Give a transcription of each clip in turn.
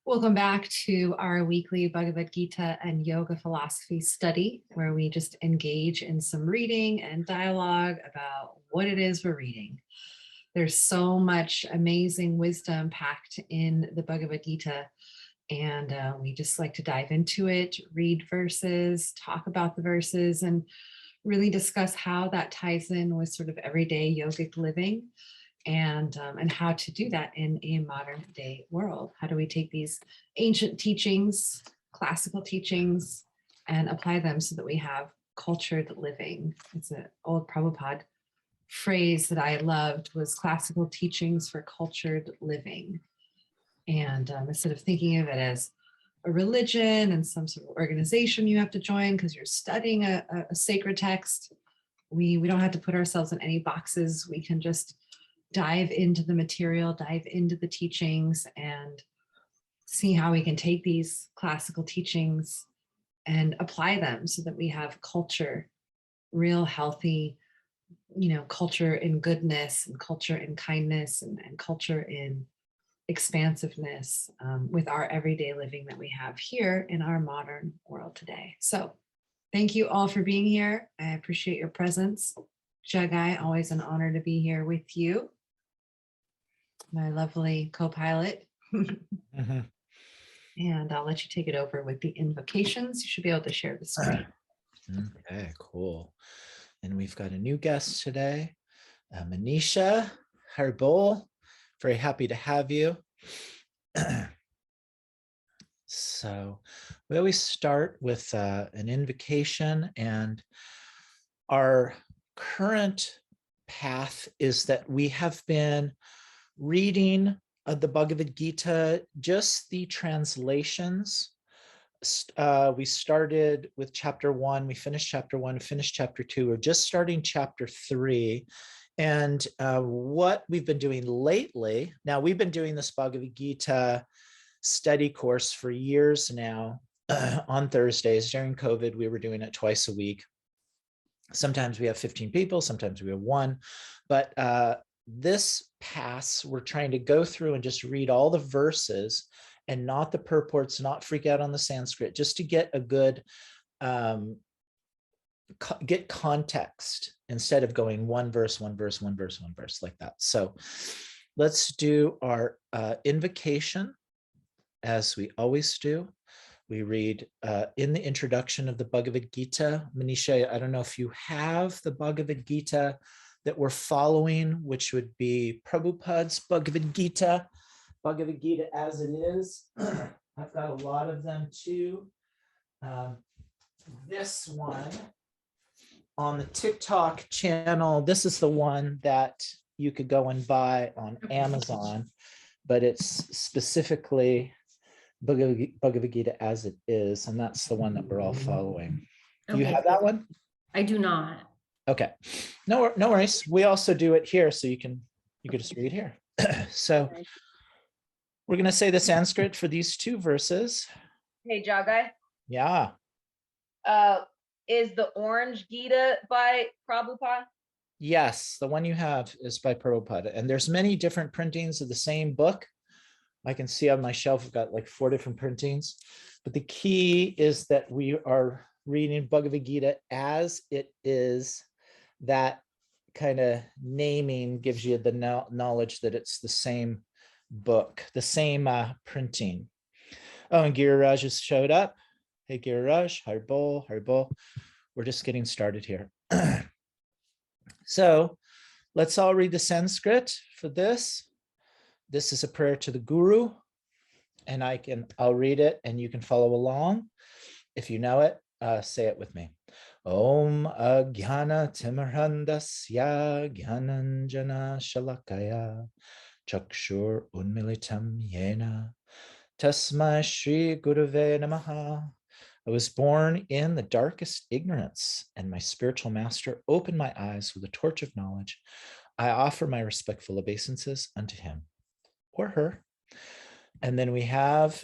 Welcome back to our weekly Bhagavad Gita and yoga philosophy study, where we just engage in some reading and dialogue about what it is we're reading. There's so much amazing wisdom packed in the Bhagavad Gita, and we just like to dive into it, read verses, talk about the verses, and really discuss how that ties in with sort of everyday yogic living. And how to do that in a modern day world. How do we take these ancient teachings, classical teachings, and apply them so that we have cultured living? It's an old Prabhupada phrase that I loved, was classical teachings for cultured living. And instead of thinking of it as a religion and some sort of organization you have to join because you're studying a sacred text, we don't have to put ourselves in any boxes. We can just dive into the material, dive into the teachings, and see how we can take these classical teachings and apply them so that we have culture, real healthy, culture in goodness and culture in kindness and culture in expansiveness with our everyday living that we have here in our modern world today. So thank you all for being here. I appreciate your presence. Jagai, always an honor to be here with you, my lovely co-pilot. Mm-hmm. And I'll let you take it over with the invocations. You should be able to share the screen. Okay, cool. And we've got a new guest today, Manisha Harbol. Very happy to have you. So we always start with an invocation, and our current path is that we have been reading the Bhagavad Gita, just the translations. We started with chapter 1, we finished chapter 1, finished chapter 2, we're just starting chapter 3. And what we've been doing lately, now we've been doing this Bhagavad Gita study course for years now on Thursdays. During COVID, we were doing it twice a week. Sometimes we have 15 people, sometimes we have one, but this pass, we're trying to go through and just read all the verses and not the purports, not freak out on the Sanskrit, just to get a good, get context instead of going one verse like that. So let's do our invocation as we always do. We read in the introduction of the Bhagavad Gita. Manisha, I don't know if you have the Bhagavad Gita that we're following, which would be Prabhupada's Bhagavad Gita as it is. I've got a lot of them too. This one on the TikTok channel, this is the one that you could go and buy on Amazon, but it's specifically Bhagavad Gita as it is, and that's the one that we're all following. Do you have that one? I do not. Okay, no worries. We also do it here, so you can just read here. So we're going to say the Sanskrit for these two verses. Hey, Jagai. Yeah. Is the Orange Gita by Prabhupada? Yes, the one you have is by Prabhupada, and there's many different printings of the same book. I can see on my shelf, I've got like 4 different printings, but the key is that we are reading Bhagavad Gita as it is. That kind of naming gives you the knowledge that it's the same book, the same printing. Oh, and Giriraj has showed up. Hey, Giriraj, Harbol. We're just getting started here. So let's all read the Sanskrit for this. This is a prayer to the Guru, and I'll read it and you can follow along. If you know it, say it with me. Om Ajnana Timirandasya Jnananjana Shalakaya Chakshur Unmilitam Yena Tasmai Shri Gurave Namaha. I was born in the darkest ignorance, and my spiritual master opened my eyes with a torch of knowledge. I offer my respectful obeisances unto him or her. And then we have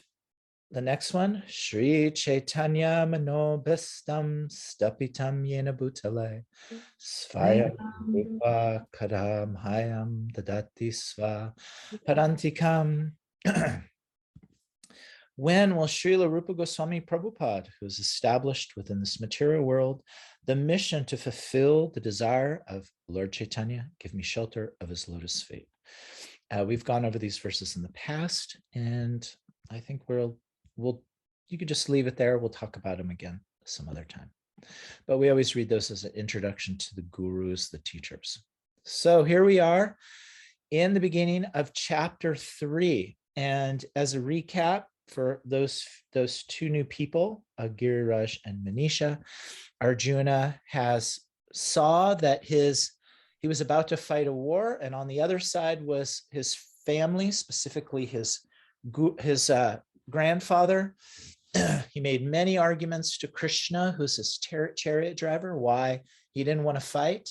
the next one, Shri Chaitanya Manobhistam Stapitam Yena Bhutale Svaya Rupa Kadam Hayam Dadati Sva Parantikam. When will Srila Rupa Goswami Prabhupada, who is established within this material world, the mission to fulfill the desire of Lord Chaitanya, give me shelter of his lotus feet? We've gone over these verses in the past, and I think you could just leave it there. We'll talk about them again some other time. But we always read those as an introduction to the gurus, the teachers. So here we are in the beginning of chapter 3. And as a recap for those two new people, Giriraj and Manisha, Arjuna saw that he was about to fight a war, and on the other side was his family, specifically his grandfather. He made many arguments to Krishna, who's his chariot driver, why he didn't want to fight.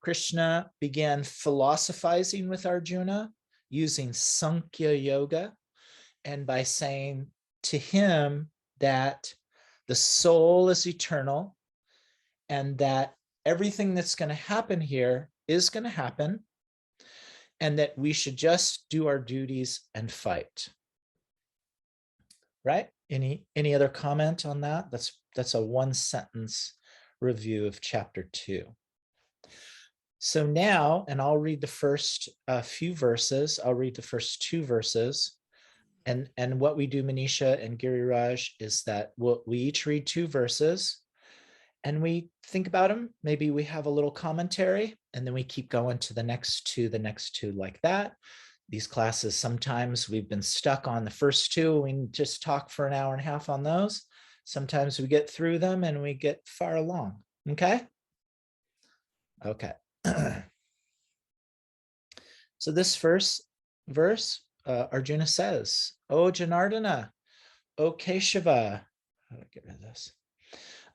Krishna began philosophizing with Arjuna using Sankhya Yoga, and by saying to him that the soul is eternal and that everything that's going to happen here is going to happen, and that we should just do our duties and fight. Right? Any other comment on that? That's a one sentence review of chapter 2. So now, and I'll read the first few verses. I'll read the first 2 verses. And what we do, Manisha and Giriraj, is that we each read 2 verses and we think about them. Maybe we have a little commentary, and then we keep going to the next two like that. These classes, sometimes we've been stuck on the first 2. We just talk for an hour and a half on those. Sometimes we get through them and we get far along. Okay? Okay. So this first verse, Arjuna says, O Janardana, O Keshava, how do I get rid of this?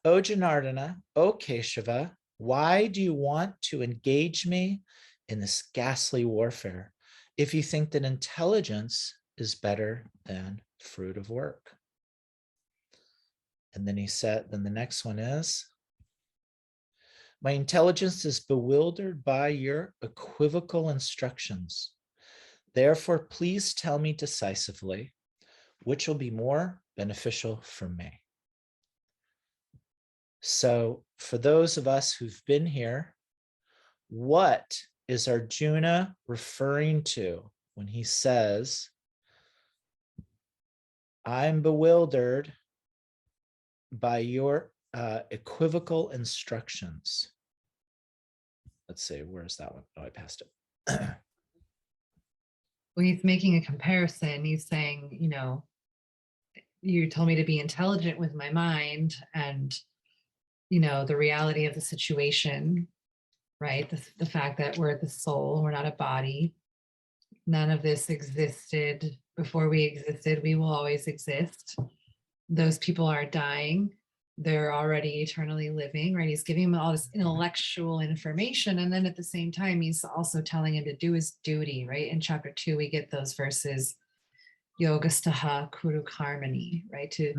O Janardana, O Keshava, why do you want to engage me in this ghastly warfare if you think that intelligence is better than fruit of work? And then he said, then the next one is, my intelligence is bewildered by your equivocal instructions. Therefore, please tell me decisively which will be more beneficial for me. So for those of us who've been here, what is Arjuna referring to when he says, I'm bewildered by your equivocal instructions? Let's see, where's that one? Oh, I passed it. Well, he's making a comparison. He's saying, you told me to be intelligent with my mind and, the reality of the situation, right? The fact that we're the soul, we're not a body. None of this existed before we existed. We will always exist. Those people are dying. They're already eternally living, right? He's giving him all this intellectual information. And then at the same time, he's also telling him to do his duty, right? In chapter 2, we get those verses, yogastaha kuru karmani, right? To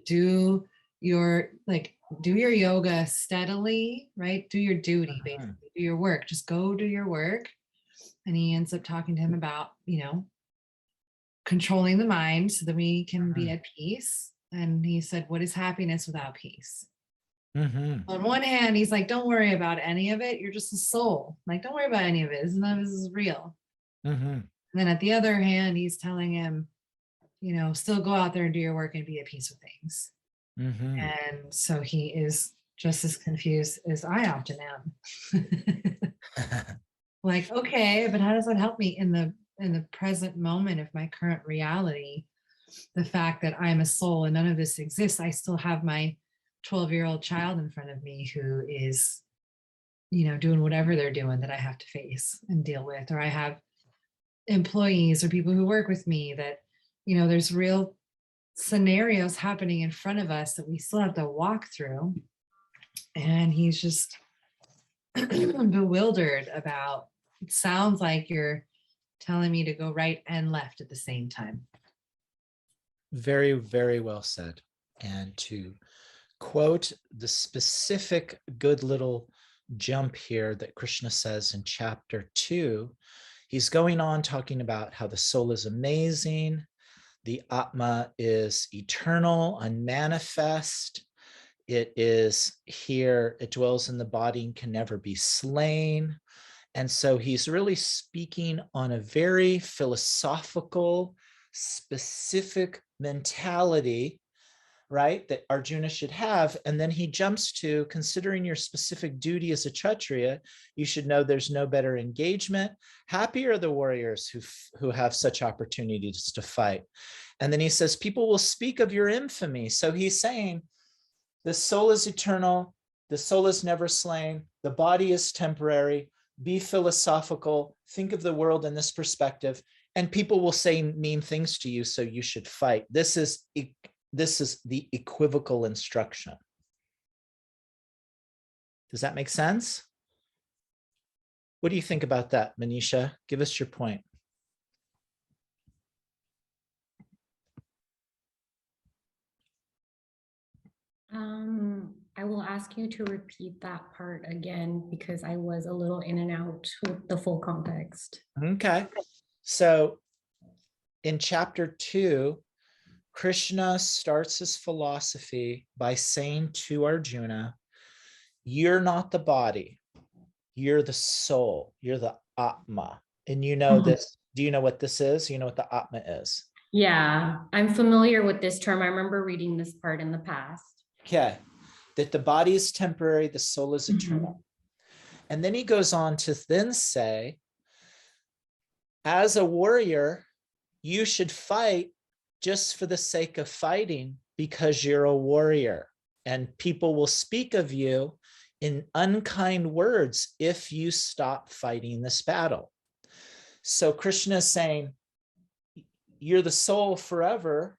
do your yoga steadily, right? Do your duty, basically, do your work, just go do your work. And he ends up talking to him about, controlling the mind so that we can be at peace. And he said, what is happiness without peace? On one hand, he's like, don't worry about any of it. You're just a soul. Like, don't worry about any of it. None of this is real. And then at the other hand, he's telling him, still go out there and do your work and be at peace with things. And so he is just as confused as I often am. Like, okay, but how does that help me in the present moment of my current reality? The fact that I'm a soul and none of this exists, I still have my 12-year-old child in front of me who is, doing whatever they're doing that I have to face and deal with. Or I have employees or people who work with me that, there's real scenarios happening in front of us that we still have to walk through. And he's just bewildered about, it sounds like you're telling me to go right and left at the same time. Very, very well said. And to quote the specific good little jump here that Krishna says in chapter 2, he's going on talking about how the soul is amazing, the Atma is eternal, unmanifest. It is here, it dwells in the body and can never be slain. And so he's really speaking on a very philosophical, specific mentality, right, that Arjuna should have. And then he jumps to, considering your specific duty as a Kshatriya, you should know there's no better engagement. Happy are the warriors who have such opportunities to fight. And then he says, people will speak of your infamy. So he's saying, the soul is eternal, the soul is never slain, the body is temporary. Be philosophical, think of the world in this perspective, and people will say mean things to you, so you should fight. This is the equivocal instruction. Does that make sense? What do you think about that, Manisha? Give us your point. I will ask you to repeat that part again because I was a little in and out with the full context. Okay. So in chapter 2, Krishna starts his philosophy by saying to Arjuna, you're not the body, you're the soul, you're the Atma. And you know this. Do you know what this is? You know what the Atma is? Yeah, I'm familiar with this term. I remember reading this part in the past. Okay. That the body is temporary, the soul is eternal. And then he goes on to then say, as a warrior, you should fight just for the sake of fighting because you're a warrior. And people will speak of you in unkind words if you stop fighting this battle. So Krishna is saying, you're the soul forever.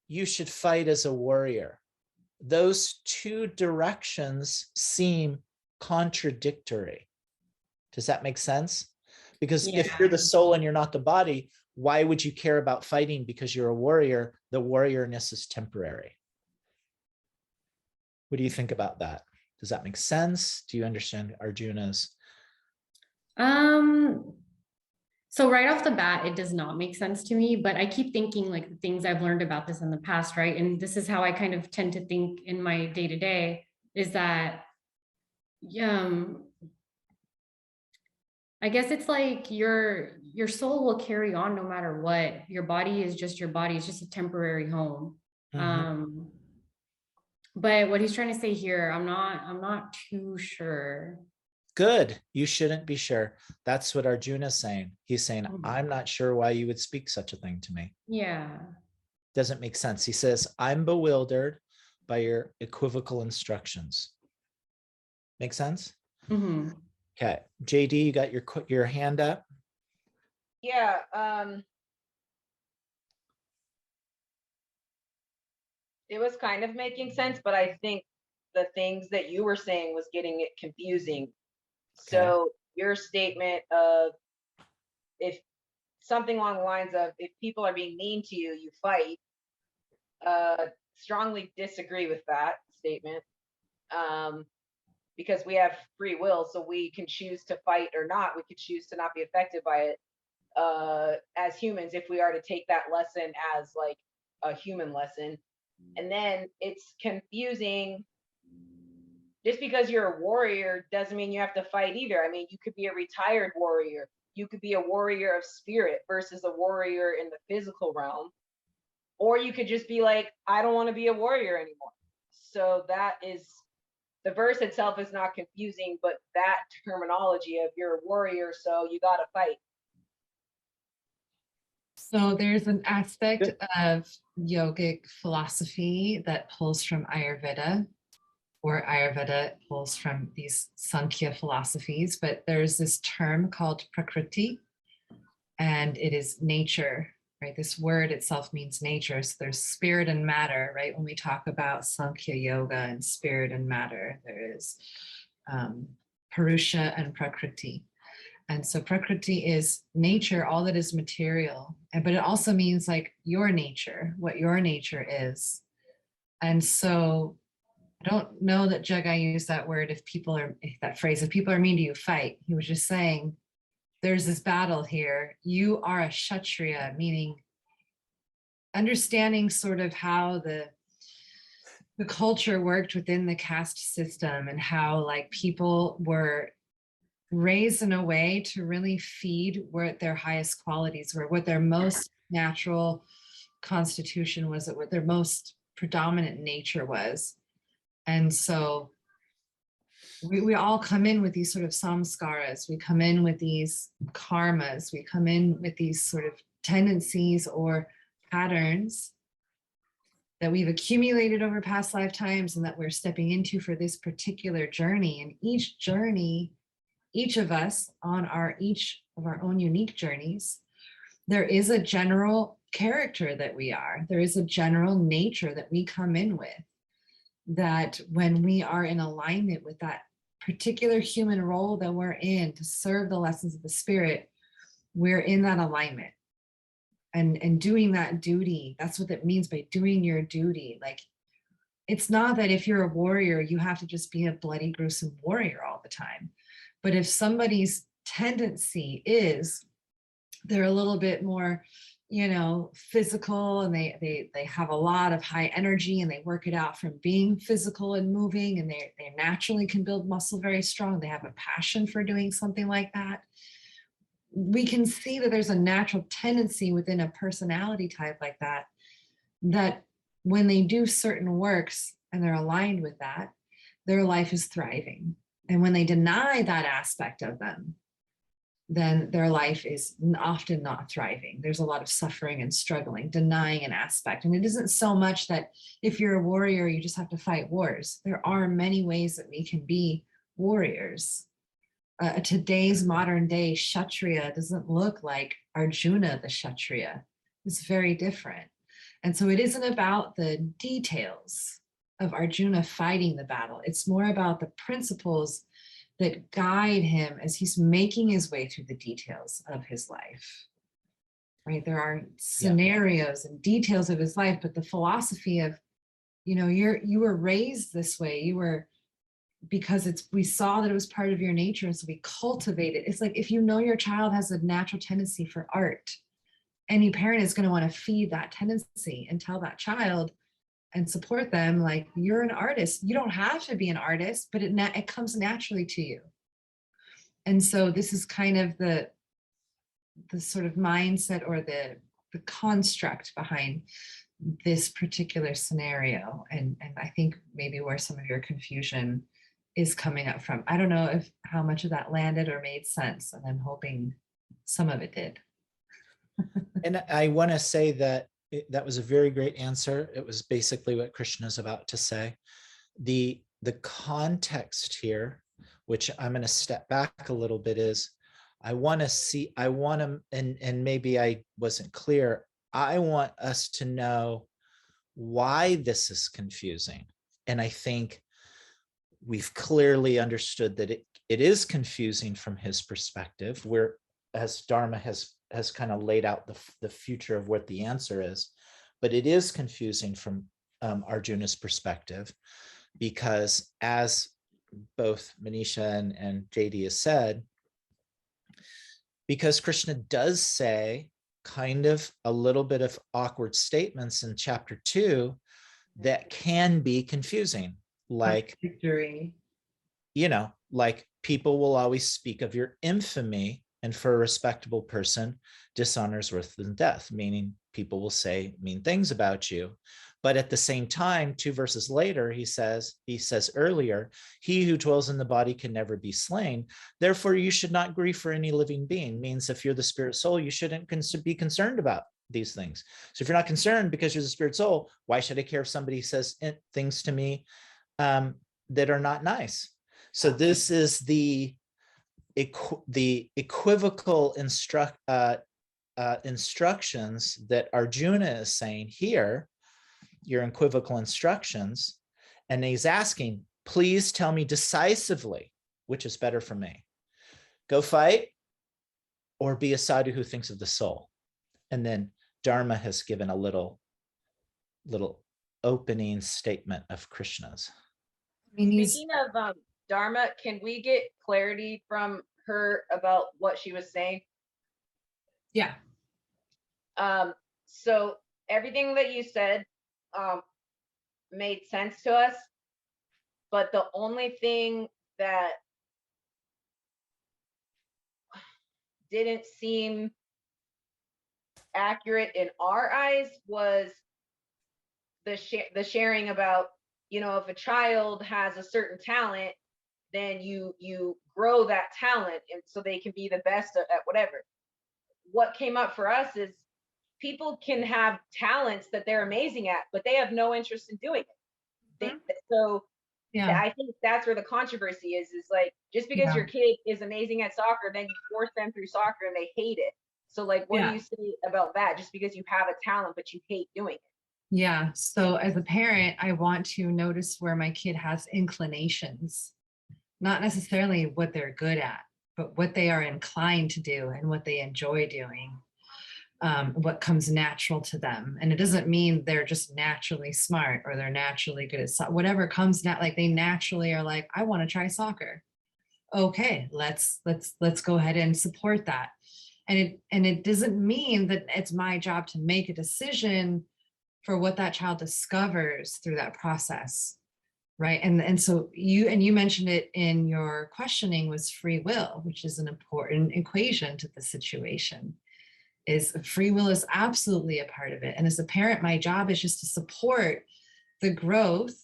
You should fight as a warrior. Those two directions seem contradictory. Does that make sense? Because if you're the soul and you're not the body, why would you care about fighting because you're a warrior? The warriorness is temporary. What do you think about that? Does that make sense? Do you understand Arjuna's? So right off the bat, it does not make sense to me, but I keep thinking like the things I've learned about this in the past, right? And this is how I kind of tend to think in my day-to-day is that, I guess it's like your soul will carry on no matter what. Your body is just your body. It's just a temporary home. But what he's trying to say here, I'm not too sure. Good. You shouldn't be sure. That's what Arjuna is saying. He's saying, I'm not sure why you would speak such a thing to me. Yeah. Doesn't make sense. He says, I'm bewildered by your equivocal instructions. Make sense? Okay. JD, you got your hand up? Yeah. It was kind of making sense, but I think the things that you were saying was getting it confusing. Okay. So your statement of if something along the lines of if people are being mean to you, you fight. Strongly disagree with that statement. Because we have free will, so we can choose to fight or not. We could choose to not be affected by it as humans if we are to take that lesson as like a human lesson. And then it's confusing. Just because you're a warrior doesn't mean you have to fight either. I mean, you could be a retired warrior. You could be a warrior of spirit versus a warrior in the physical realm. Or you could just be like, I don't want to be a warrior anymore. So that is, the verse itself is not confusing, but that terminology of you're a warrior, so you got to fight. So there's an aspect of yogic philosophy that pulls from Ayurveda, or Ayurveda pulls from these Sankhya philosophies, but there's this term called prakriti, and it is nature, right? This word itself means nature. So there's spirit and matter, right? When we talk about Sankhya yoga and spirit and matter, there is Purusha and Prakriti. And so Prakriti is nature, all that is material, but it also means like your nature, what your nature is. And so I don't know that Jagai used that word, if that phrase, if people are mean to you, fight. He was just saying, there's this battle here. You are a Kshatriya, meaning understanding sort of how the culture worked within the caste system, and how like people were raised in a way to really feed what their highest qualities were, what their most natural constitution was, what their most predominant nature was. And so we all come in with these sort of samskaras, we come in with these karmas, we come in with these sort of tendencies or patterns that we've accumulated over past lifetimes and that we're stepping into for this particular journey. And each journey, each of us on each of our own unique journeys, there is a general character that we are. There is a general nature that we come in with, that when we are in alignment with that particular human role that we're in to serve the lessons of the spirit, we're in that alignment. And doing that duty, that's what it means by doing your duty. Like, it's not that if you're a warrior, you have to just be a bloody, gruesome warrior all the time. But if somebody's tendency is they're a little bit more, physical, and they have a lot of high energy, and they work it out from being physical and moving, and they naturally can build muscle very strong, they have a passion for doing something like that, we can see that there's a natural tendency within a personality type like that, that when they do certain works and they're aligned with that, their life is thriving. And when they deny that aspect of them, then their life is often not thriving. There's a lot of suffering and struggling, denying an aspect. And it isn't so much that if you're a warrior, you just have to fight wars. There are many ways that we can be warriors. Today's modern day Kshatriya doesn't look like Arjuna the Kshatriya. It's very different. And so it isn't about the details of Arjuna fighting the battle. It's more about the principles that guide him as he's making his way through the details of his life. Right? There are scenarios and details of his life, but the philosophy of, you were raised this way. You were, because we saw that it was part of your nature, and so we cultivate it. It's like, if your child has a natural tendency for art, any parent is going to want to feed that tendency and tell that child and support them, like, you're an artist. You don't have to be an artist, but it comes naturally to you. And so this is kind of the sort of mindset or the construct behind this particular scenario. And I think maybe where some of your confusion is coming up from. I don't know how much of that landed or made sense, and I'm hoping some of it did. And I want to say that that was a very great answer. It was basically what Krishna's about to say. The context here, which I'm going to step back a little bit, is and maybe I wasn't clear, I want us to know why this is confusing. And I think we've clearly understood that it is confusing from his perspective, where, as Dharma has kind of laid out the future of what the answer is, but it is confusing from Arjuna's perspective, because as both Manisha and JD has said, because Krishna does say kind of a little bit of awkward statements in chapter 2 that can be confusing. Like, victory, like, people will always speak of your infamy, and for a respectable person, dishonor is worse than death, meaning people will say mean things about you. But at the same time, 2 verses later, he says earlier, he who dwells in the body can never be slain. Therefore, you should not grieve for any living being. Means if you're the spirit soul, you shouldn't be concerned about these things. So if you're not concerned because you're the spirit soul, why should I care if somebody says things to me that are not nice? So this is the equivocal instructions that Arjuna is saying here, your equivocal instructions. And he's asking, please tell me decisively, which is better for me. Go fight or be a sadhu who thinks of the soul. And then Dharma has given a little opening statement of Krishna's. Speaking of Dharma, can we get clarity from her about what she was saying? Yeah. So everything that you said made sense to us, but the only thing that didn't seem accurate in our eyes was the sharing about, you know, if a child has a certain talent, then you grow that talent and so they can be the best at whatever. What came up for us is people can have talents that they're amazing at, but they have no interest in doing it. So Yeah. I think that's where the controversy is like, just because Yeah. your kid is amazing at soccer, then you force them through soccer and they hate it. So like, what do Yeah. you say about that? Just because you have a talent, but you hate doing it. Yeah. So as a parent, I want to notice where my kid has inclinations, not necessarily what they're good at, but what they are inclined to do and what they enjoy doing, what comes natural to them. And it doesn't mean they're just naturally smart or they're naturally good at whatever comes like they naturally are like, I want to try soccer. Okay, let's go ahead and support that. And it doesn't mean that it's my job to make a decision for what that child discovers through that process, right? And so you mentioned it in your questioning was free will, which is an important equation to the situation. Is free will is absolutely a part of it. And as a parent, my job is just to support the growth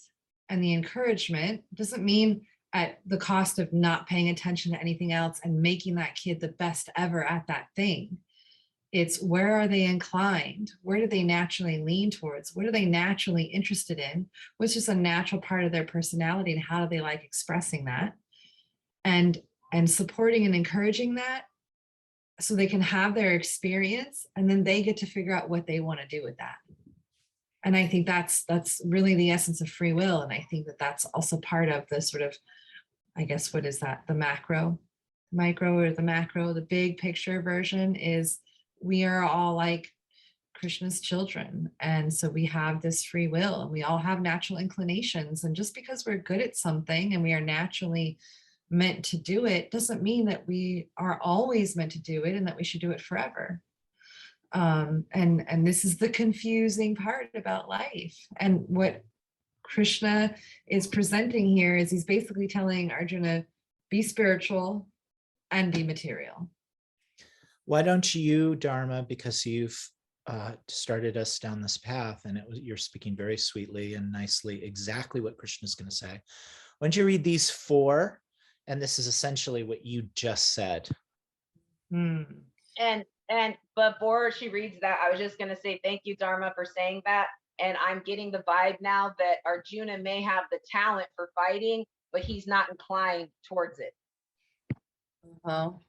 and the encouragement. It doesn't mean at the cost of not paying attention to anything else and making that kid the best ever at that thing. It's where are they inclined? Where do they naturally lean towards? What are they naturally interested in? What's just a natural part of their personality and how do they like expressing that? And supporting and encouraging that so they can have their experience and then they get to figure out what they want to do with that. And I think that's really the essence of free will. And I think that that's also part of the sort of, I guess, what is that? The micro, or the macro, the big picture version is we are all like Krishna's children. And so we have this free will and we all have natural inclinations. And just because we're good at something and we are naturally meant to do it doesn't mean that we are always meant to do it and that we should do it forever. And this is the confusing part about life. And what Krishna is presenting here is he's basically telling Arjuna, be spiritual and be material. Why don't you, Dharma, because you've started us down this path and you're speaking very sweetly and nicely exactly what Krishna is going to say. Why don't you read these 4? And this is essentially what you just said. And before she reads that, I was just going to say thank you, Dharma, for saying that. And I'm getting the vibe now that Arjuna may have the talent for fighting, but he's not inclined towards it. Well,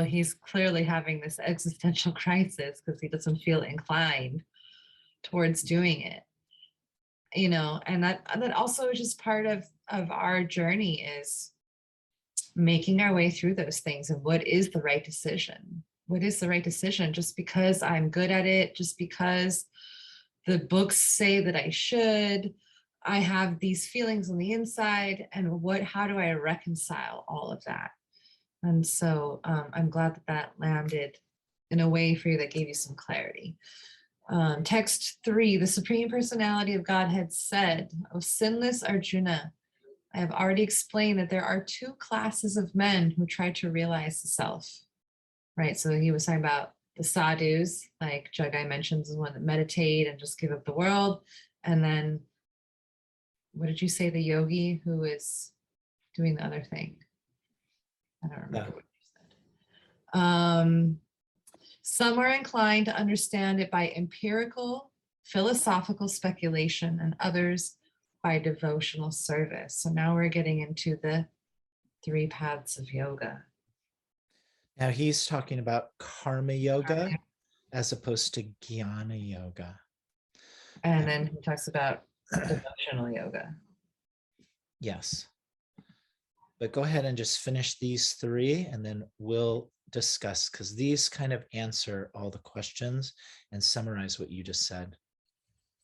he's clearly having this existential crisis because he doesn't feel inclined towards doing it. You know, and that also is just part of our journey is making our way through those things and what is the right decision. What is the right decision? Just because I'm good at it, just because the books say that I should, I have these feelings on the inside, and how do I reconcile all of that? And so I'm glad that landed in a way for you that gave you some clarity. Text 3, the Supreme Personality of Godhead said, O sinless Arjuna, I have already explained that there are 2 classes of men who try to realize the self, right? So he was talking about the sadhus, like Jagai mentions, is one that meditate and just give up the world. And then, what did you say? The yogi who is doing the other thing? I don't remember what you said. Some are inclined to understand it by empirical, philosophical speculation, and others by devotional service. So now we're getting into the 3 paths of yoga. Now he's talking about karma yoga as opposed to jnana yoga. And then he talks about devotional yoga. Yes. But go ahead and just finish these 3 and then we'll discuss, because these kind of answer all the questions and summarize what you just said.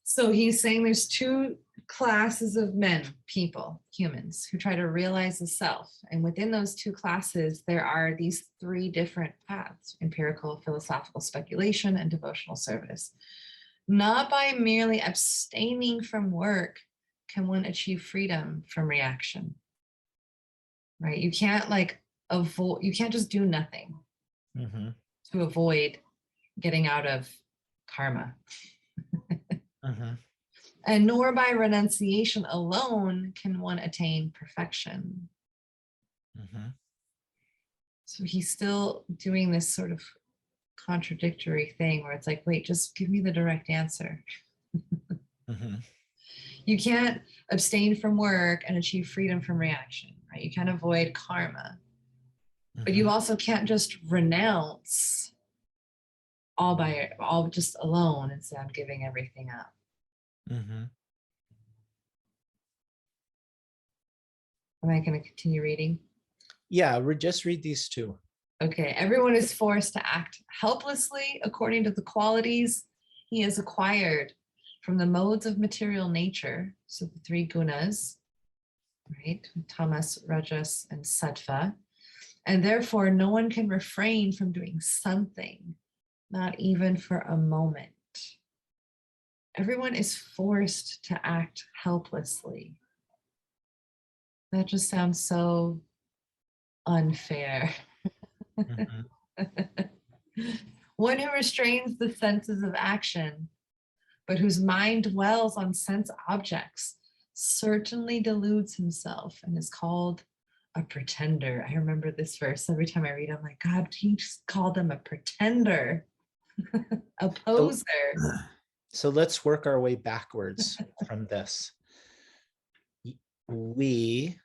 So he's saying there's 2 classes of men, people, humans, who try to realize the self. And within those 2 classes, there are these 3 different paths: empirical, philosophical speculation, and devotional service. Not by merely abstaining from work can one achieve freedom from reaction, right? You can't like avoid, you can't just do nothing Mm-hmm. to avoid getting out of karma. Mm-hmm. And nor by renunciation alone can one attain perfection. Mm-hmm. So he's still doing this sort of contradictory thing where it's like, wait, just give me the direct answer. Mm-hmm. You can't abstain from work and achieve freedom from reaction, right? You can't avoid karma, but you also can't just renounce all just alone instead of giving everything up. Mm-hmm. Am I going to continue reading? Yeah, just read these two. Okay, everyone is forced to act helplessly according to the qualities he has acquired from the modes of material nature. So the three gunas, right? Tamas, Rajas, and Sattva. And therefore, no one can refrain from doing something, not even for a moment. Everyone is forced to act helplessly. That just sounds so unfair. Mm-hmm. One who restrains the senses of action, but whose mind dwells on sense objects, certainly deludes himself and is called a pretender. I remember this verse every time I read it. I'm like, God, he just called him a pretender, a poser. So let's work our way backwards from this. We,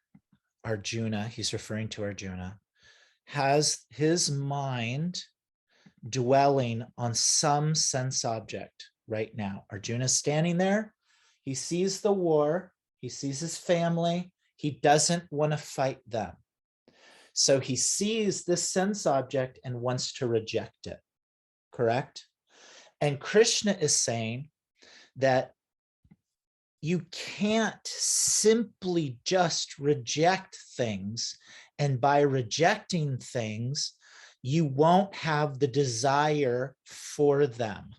Arjuna, he's referring to Arjuna, has his mind dwelling on some sense object right now. Arjuna's standing there. He sees the war. He sees his family. He doesn't want to fight them. So he sees this sense object and wants to reject it. Correct? And Krishna is saying that you can't simply just reject things. And by rejecting things, you won't have the desire for them.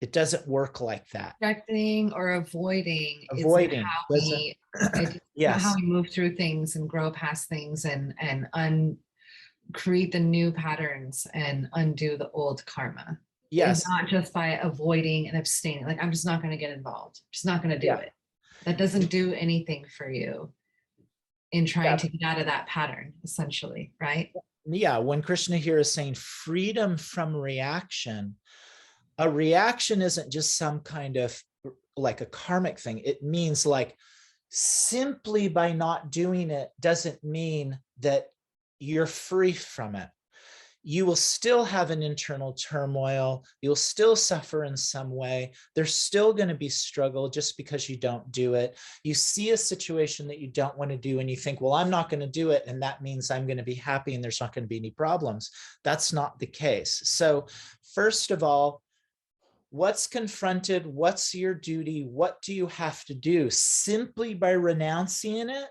It doesn't work like that. Rejecting or avoiding Avoiding not how we move through things and grow past things and create the new patterns and undo the old karma. Yes. It's not just by avoiding and abstaining. Like, I'm just not going to get involved. I'm just not going to do it. That doesn't do anything for you in trying to get out of that pattern, essentially, right? Yeah. When Krishna here is saying freedom from reaction, a reaction isn't just some kind of like a karmic thing. It means like simply by not doing it doesn't mean that you're free from it. You will still have an internal turmoil. You'll still suffer in some way. There's still going to be struggle just because you don't do it. You see a situation that you don't want to do and you think, well, I'm not going to do it. And that means I'm going to be happy and there's not going to be any problems. That's not the case. So first of all, what's confronted? What's your duty? What do you have to do? Simply by renouncing it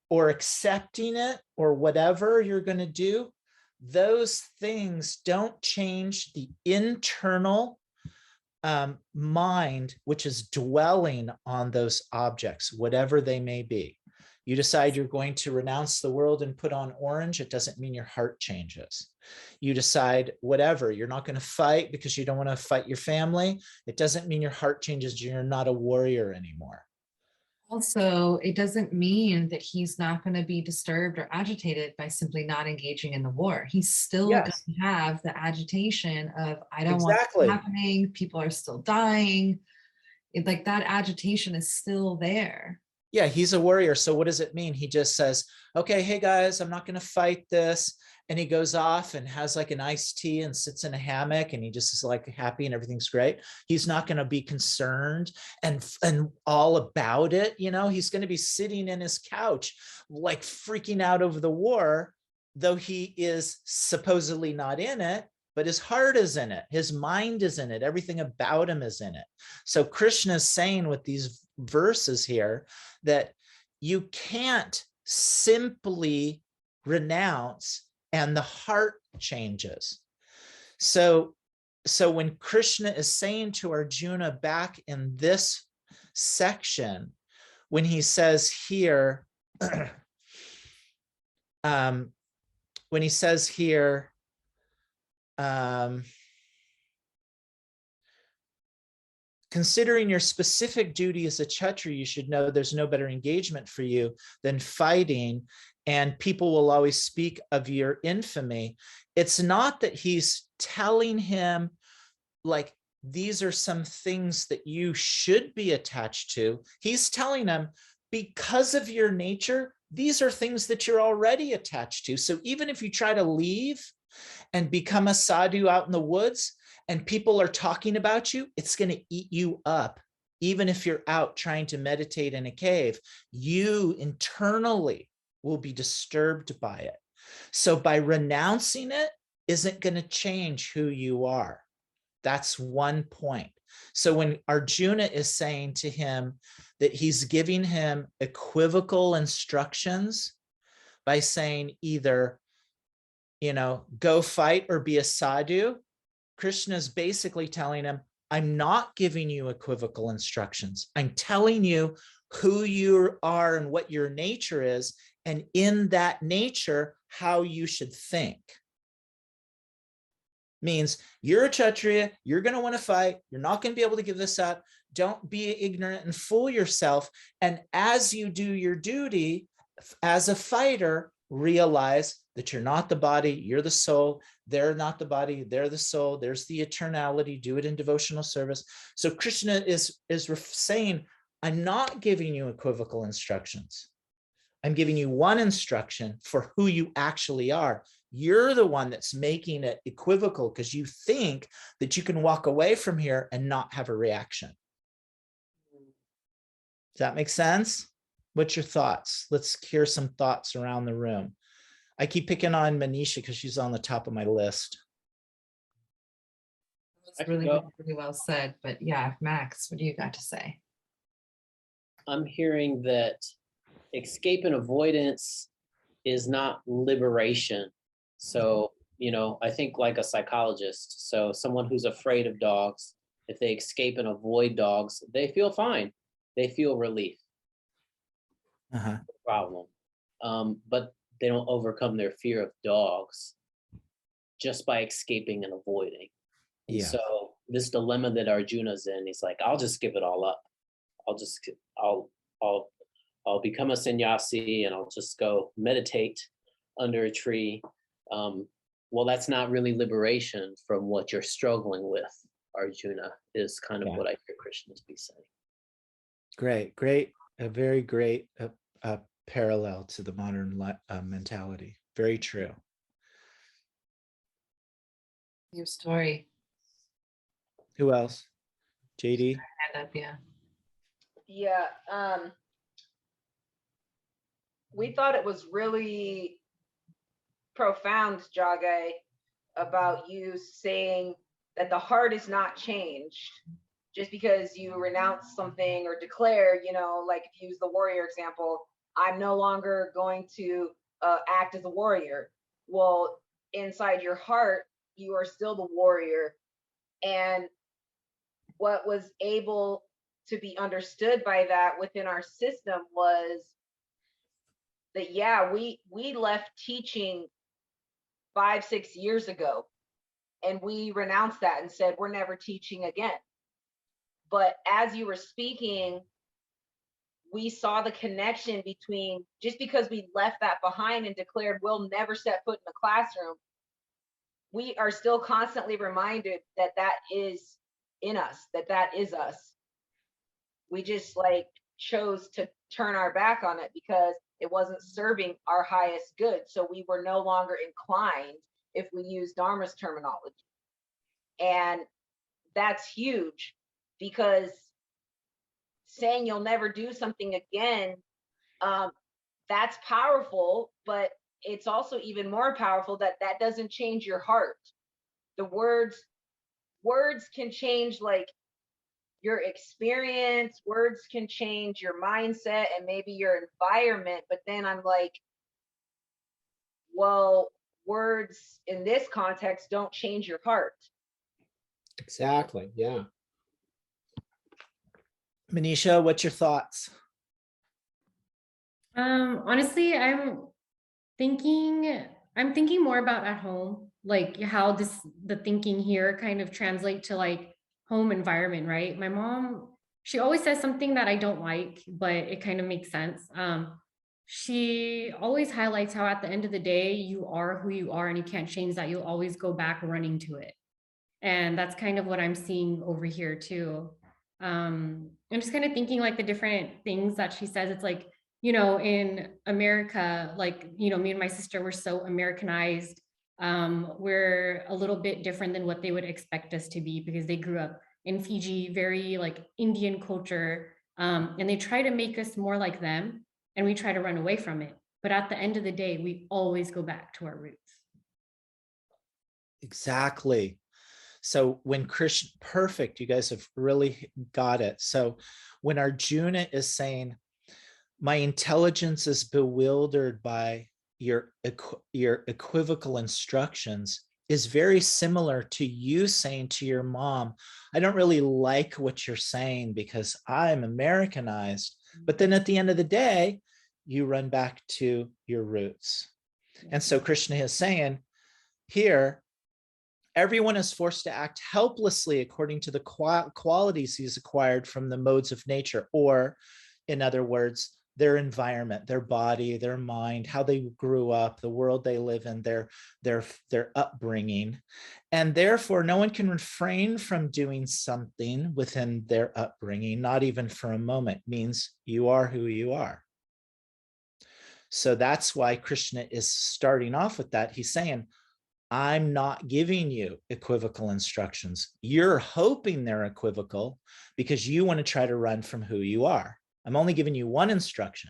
or accepting it or whatever you're going to do, those things don't change the internal mind, which is dwelling on those objects, whatever they may be. You decide you're going to renounce the world and put on orange. It doesn't mean your heart changes. You decide whatever, you're not going to fight because you don't want to fight your family. It doesn't mean your heart changes. You're not a warrior anymore. Also, it doesn't mean that he's not going to be disturbed or agitated by simply not engaging in the war. He's still going to have the agitation of, I don't want this happening. People are still dying. Like that agitation is still there. Yeah, he's a warrior. So what does it mean? He just says, okay, hey guys, I'm not going to fight this. And he goes off and has like an iced tea and sits in a hammock and he just is like happy and everything's great. He's not going to be concerned and all about it. You know, he's going to be sitting in his couch, like freaking out over the war, though he is supposedly not in it, but his heart is in it. His mind is in it. Everything about him is in it. So Krishna is saying with these verses here that you can't simply renounce and the heart changes. So so when Krishna is saying to Arjuna back in this section, when he says here, when he says here, considering your specific duty as a Kshatriya, you should know there's no better engagement for you than fighting, and people will always speak of your infamy. It's not that he's telling him, like, these are some things that you should be attached to. He's telling him, because of your nature, these are things that you're already attached to. So even if you try to leave and become a sadhu out in the woods and people are talking about you, it's going to eat you up. Even if you're out trying to meditate in a cave, you internally will be disturbed by it. So by renouncing it isn't going to change who you are. That's one point. So when Arjuna is saying to him that he's giving him equivocal instructions by saying either, go fight or be a sadhu, Krishna is basically telling him, I'm not giving you equivocal instructions. I'm telling you who you are and what your nature is, and in that nature, how you should think. Means you're a Kshatriya, you're going to want to fight, you're not going to be able to give this up. Don't be ignorant and fool yourself. And as you do your duty as a fighter, realize that you're not the body, you're the soul. They're not the body, they're the soul. There's the eternality. Do it in devotional service. So Krishna is saying, I'm not giving you equivocal instructions. I'm giving you one instruction for who you actually are. You're the one that's making it equivocal because you think that you can walk away from here and not have a reaction. Does that make sense? What's your thoughts? Let's hear some thoughts around the room. I keep picking on Manisha because she's on the top of my list. It's really well said. But yeah, Max, what do you got to say? I'm hearing that escape and avoidance is not liberation. So, I think like a psychologist. So someone who's afraid of dogs, if they escape and avoid dogs, they feel fine. They feel relief. No problem. But they don't overcome their fear of dogs just by escaping and avoiding. And so this dilemma that Arjuna's in, he's like, I'll just give it all up. I'll become a sannyasi and I'll just go meditate under a tree. Well, that's not really liberation from what you're struggling with, Arjuna, is kind of what I hear Krishna be saying. Great. A very great parallel to the modern mentality. Very true. Your story. Who else? JD? Hand up, yeah. Yeah. We thought it was really profound, Jage, about you saying that the heart is not changed just because you renounce something or declare, like if you use the warrior example, I'm no longer going to act as a warrior. Well, inside your heart, you are still the warrior. And what was able to be understood by that within our system was that, we left teaching 5-6 years ago, and we renounced that and said, we're never teaching again. But as you were speaking, we saw the connection between, just because we left that behind and declared we'll never set foot in the classroom, we are still constantly reminded that that is in us, that is us. We just chose to turn our back on it because it wasn't serving our highest good. So we were no longer inclined, if we use Dharma's terminology. And that's huge, because saying you'll never do something again, that's powerful, but it's also even more powerful that doesn't change your heart. The words can change your experience, words can change your mindset and maybe your environment, but then I'm like, well, words in this context don't change your heart. Exactly. Yeah. Manisha, what's your thoughts? Honestly, thinking more about at home, like how the thinking here kind of translate to like home environment, right? My mom, she always says something that I don't like, but it kind of makes sense. She always highlights how at the end of the day, you are who you are and you can't change that. You'll always go back running to it. And that's kind of what I'm seeing over here too. I'm just kind of thinking like the different things that she says. It's like, in America, like, me and my sister were so Americanized. We're a little bit different than what they would expect us to be because they grew up in Fiji, very like Indian culture. And they try to make us more like them and we try to run away from it. But at the end of the day, we always go back to our roots. Exactly. So when Krishna, perfect, you guys have really got it. So when Arjuna is saying, my intelligence is bewildered by your equivocal instructions, is very similar to you saying to your mom, I don't really like what you're saying because I'm Americanized. But then at the end of the day, you run back to your roots. And so Krishna is saying here, everyone is forced to act helplessly according to the qualities he's acquired from the modes of nature, or in other words, their environment, their body, their mind, how they grew up, the world they live in, their upbringing. And therefore, no one can refrain from doing something within their upbringing, not even for a moment. Means you are who you are. So that's why Krishna is starting off with that. He's saying, I'm not giving you equivocal instructions. You're hoping they're equivocal because you want to try to run from who you are. I'm only giving you one instruction.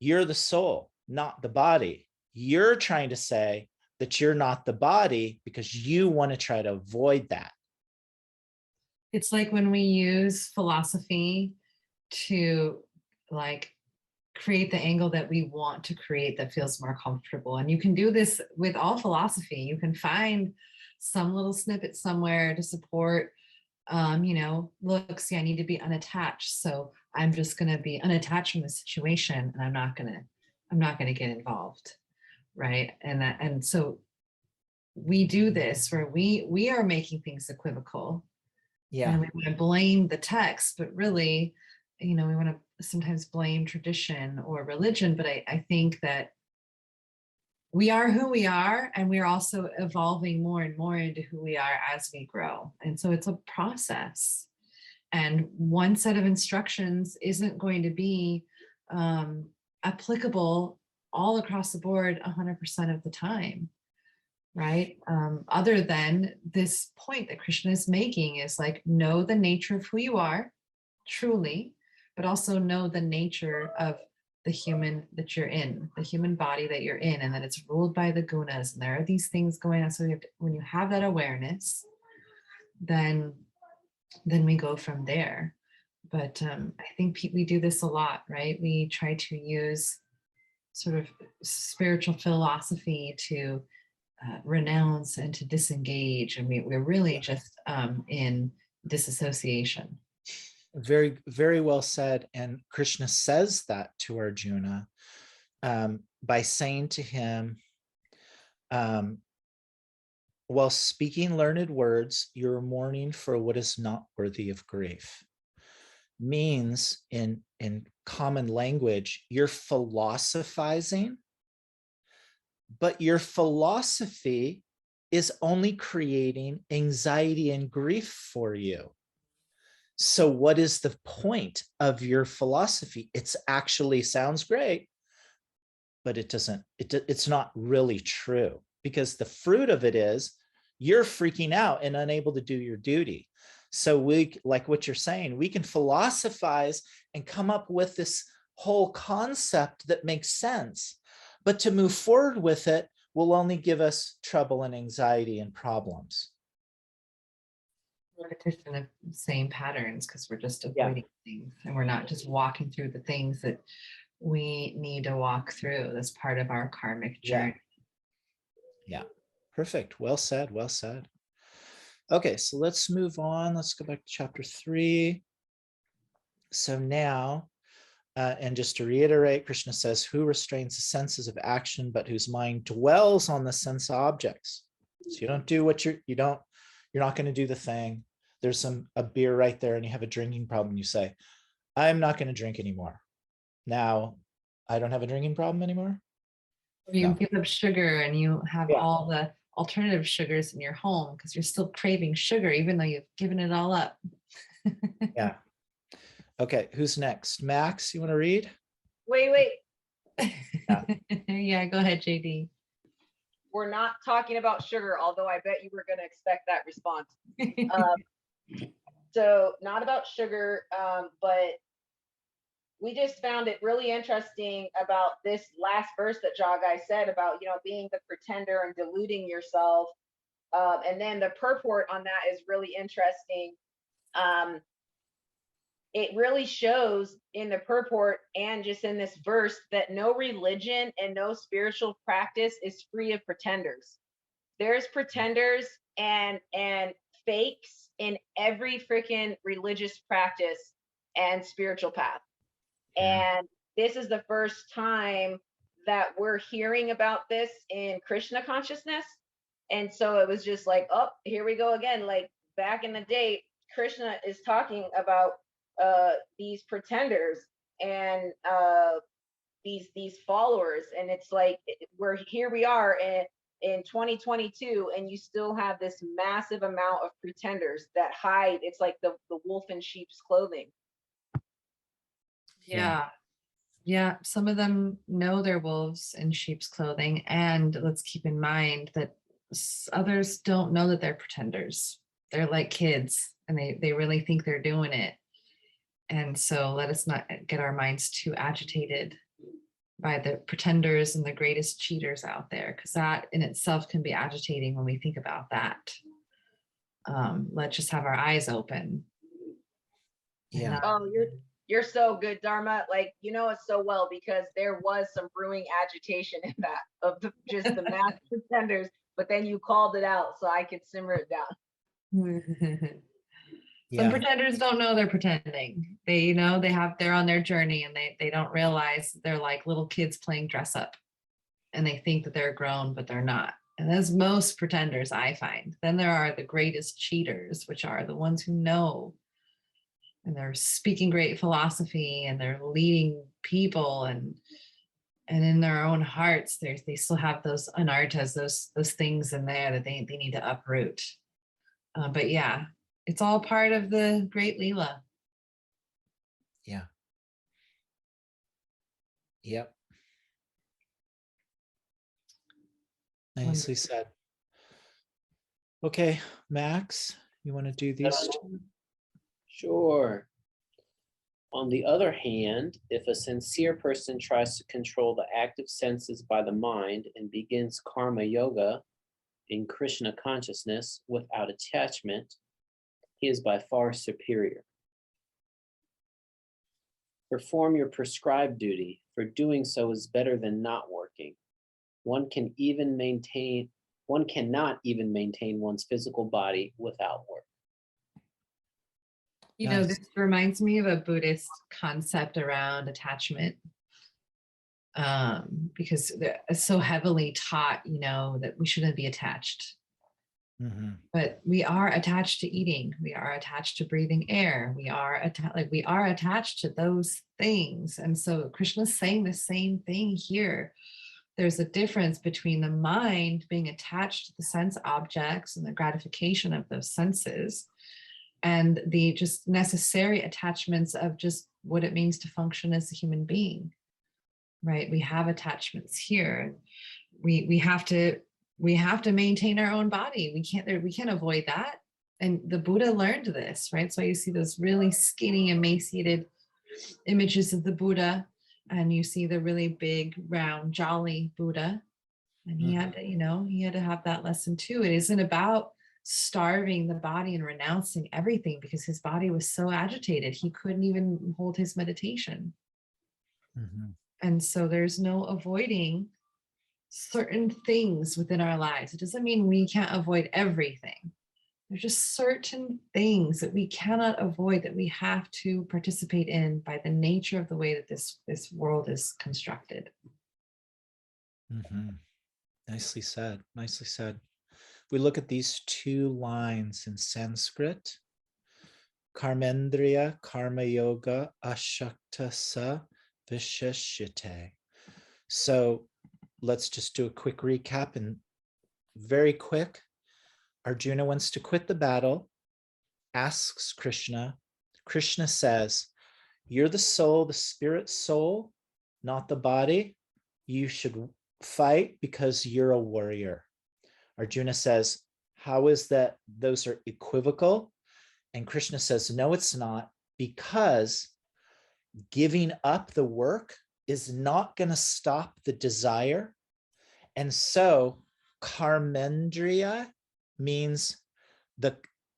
You're the soul, not the body. You're trying to say that you're not the body because you want to try to avoid that. It's like when we use philosophy to like create the angle that we want to create that feels more comfortable. And you can do this with all philosophy. You can find some little snippet somewhere to support, look, see, I need to be unattached. So I'm just going to be unattached from the situation and I'm not going to get involved. Right. And so we do this where we are making things equivocal. Yeah. And we want to blame the text, but really, we want to sometimes blame tradition or religion. But I think that we are who we are, and we're also evolving more and more into who we are as we grow. And so it's a process. And one set of instructions isn't going to be applicable all across the board 100% of the time. Right? Other than this point that Krishna is making is like, know the nature of who you are, truly, but also know the nature of the human that you're in, the human body that you're in, and that it's ruled by the gunas, and there are these things going on. So when you have that awareness, then we go from there. But I think we do this a lot, right? We try to use sort of spiritual philosophy to renounce and to disengage, and we're really just in disassociation. Very, very well said. And Krishna says that to Arjuna by saying to him, while speaking learned words, you're mourning for what is not worthy of grief. Means in common language, you're philosophizing, but your philosophy is only creating anxiety and grief for you. So what is the point of your philosophy? It's actually sounds great, but it's not really true, because the fruit of it is you're freaking out and unable to do your duty. So we, like what you're saying, we can philosophize and come up with this whole concept that makes sense, but to move forward with it will only give us trouble and anxiety and problems. Repetition of same patterns, because we're just avoiding things, and we're not just walking through the things that we need to walk through. That's part of our karmic journey. Yeah. Perfect. Well said. Well said. Okay, so let's move on. Let's go back to chapter 3. So now, and just to reiterate, Krishna says, who restrains the senses of action, but whose mind dwells on the sense objects. So you don't do what you're not going to do the thing. There's a beer right there and you have a drinking problem. You say, I'm not going to drink anymore. Now, I don't have a drinking problem anymore. Or you No. give up sugar and you have Yeah. all the alternative sugars in your home because you're still craving sugar, even though you've given it all up. Yeah. Okay, who's next? Max, you want to read? Wait. Yeah, go ahead, JD. We're not talking about sugar, although I bet you were going to expect that response. So not about sugar, but we just found it really interesting about this last verse that Jagai said about, being the pretender and deluding yourself. And then the purport on that is really interesting. It really shows in the purport and just in this verse that no religion and no spiritual practice is free of pretenders. There's pretenders and fakes in every freaking religious practice and spiritual path. Yeah. And this is the first time that we're hearing about this in Krishna consciousness. And so it was just like, oh, here we go again. Like back in the day, Krishna is talking about these pretenders and these followers, and it's like we are in 2022, and you still have this massive amount of pretenders that hide. It's like the wolf in sheep's clothing. Yeah, some of them know they're wolves in sheep's clothing, and let's keep in mind that others don't know that they're pretenders. They're like kids, and they really think they're doing it. And so let us not get our minds too agitated by the pretenders and the greatest cheaters out there, because that in itself can be agitating when we think about that. Let's just have our eyes open. Yeah. Oh, you're so good, Dharma. Like, it so well, because there was some brewing agitation in that of just the mass pretenders, but then you called it out, so I could simmer it down. Some pretenders don't know they're pretending. They're on their journey, and they don't realize they're like little kids playing dress up, and they think that they're grown, but they're not. And that's most pretenders, I find. Then there are the greatest cheaters, which are the ones who know, and they're speaking great philosophy, and they're leading people, and in their own hearts, they still have those anartas, those things in there that they need to uproot. But yeah, it's all part of the great Leela. Yeah. Yep. Nicely said. Okay, Max, you want to do these two? Sure. On the other hand, if a sincere person tries to control the active senses by the mind and begins karma yoga in Krishna consciousness without attachment, he is by far superior. Perform your prescribed duty, for doing so is better than not working. One cannot even maintain one's physical body without work. This reminds me of a Buddhist concept around attachment, because it's so heavily taught, that we shouldn't be attached. Mm-hmm. But we are attached to eating. We are attached to breathing air. We are attached to those things. And so Krishna's saying the same thing here. There's a difference between the mind being attached to the sense objects and the gratification of those senses, and the just necessary attachments of just what it means to function as a human being, right? We have attachments here. We have to maintain our own body. We can't avoid that. And the Buddha learned this, right? So you see those really skinny, emaciated images of the Buddha, and you see the really big, round, jolly Buddha. And he had to have that lesson too. It isn't about starving the body and renouncing everything, because his body was so agitated he couldn't even hold his meditation. Mm-hmm. And so there's no avoiding certain things within our lives. It doesn't mean we can't avoid everything, There's just certain things that we cannot avoid, that we have to participate in by the nature of the way that this world is constructed. Mhm. Nicely said. Nicely said. We look at these two lines in Sanskrit. Karmendriya, karma yoga, ashakta sa visheshite. So let's just do a quick recap and very quick. Arjuna wants to quit the battle, asks Krishna. Krishna says, you're the soul, the spirit soul, not the body. You should fight because you're a warrior. Arjuna says, how is that those are equivocal? And Krishna says, no, it's not, because giving up the work is not going to stop the desire. And so karmendriya means the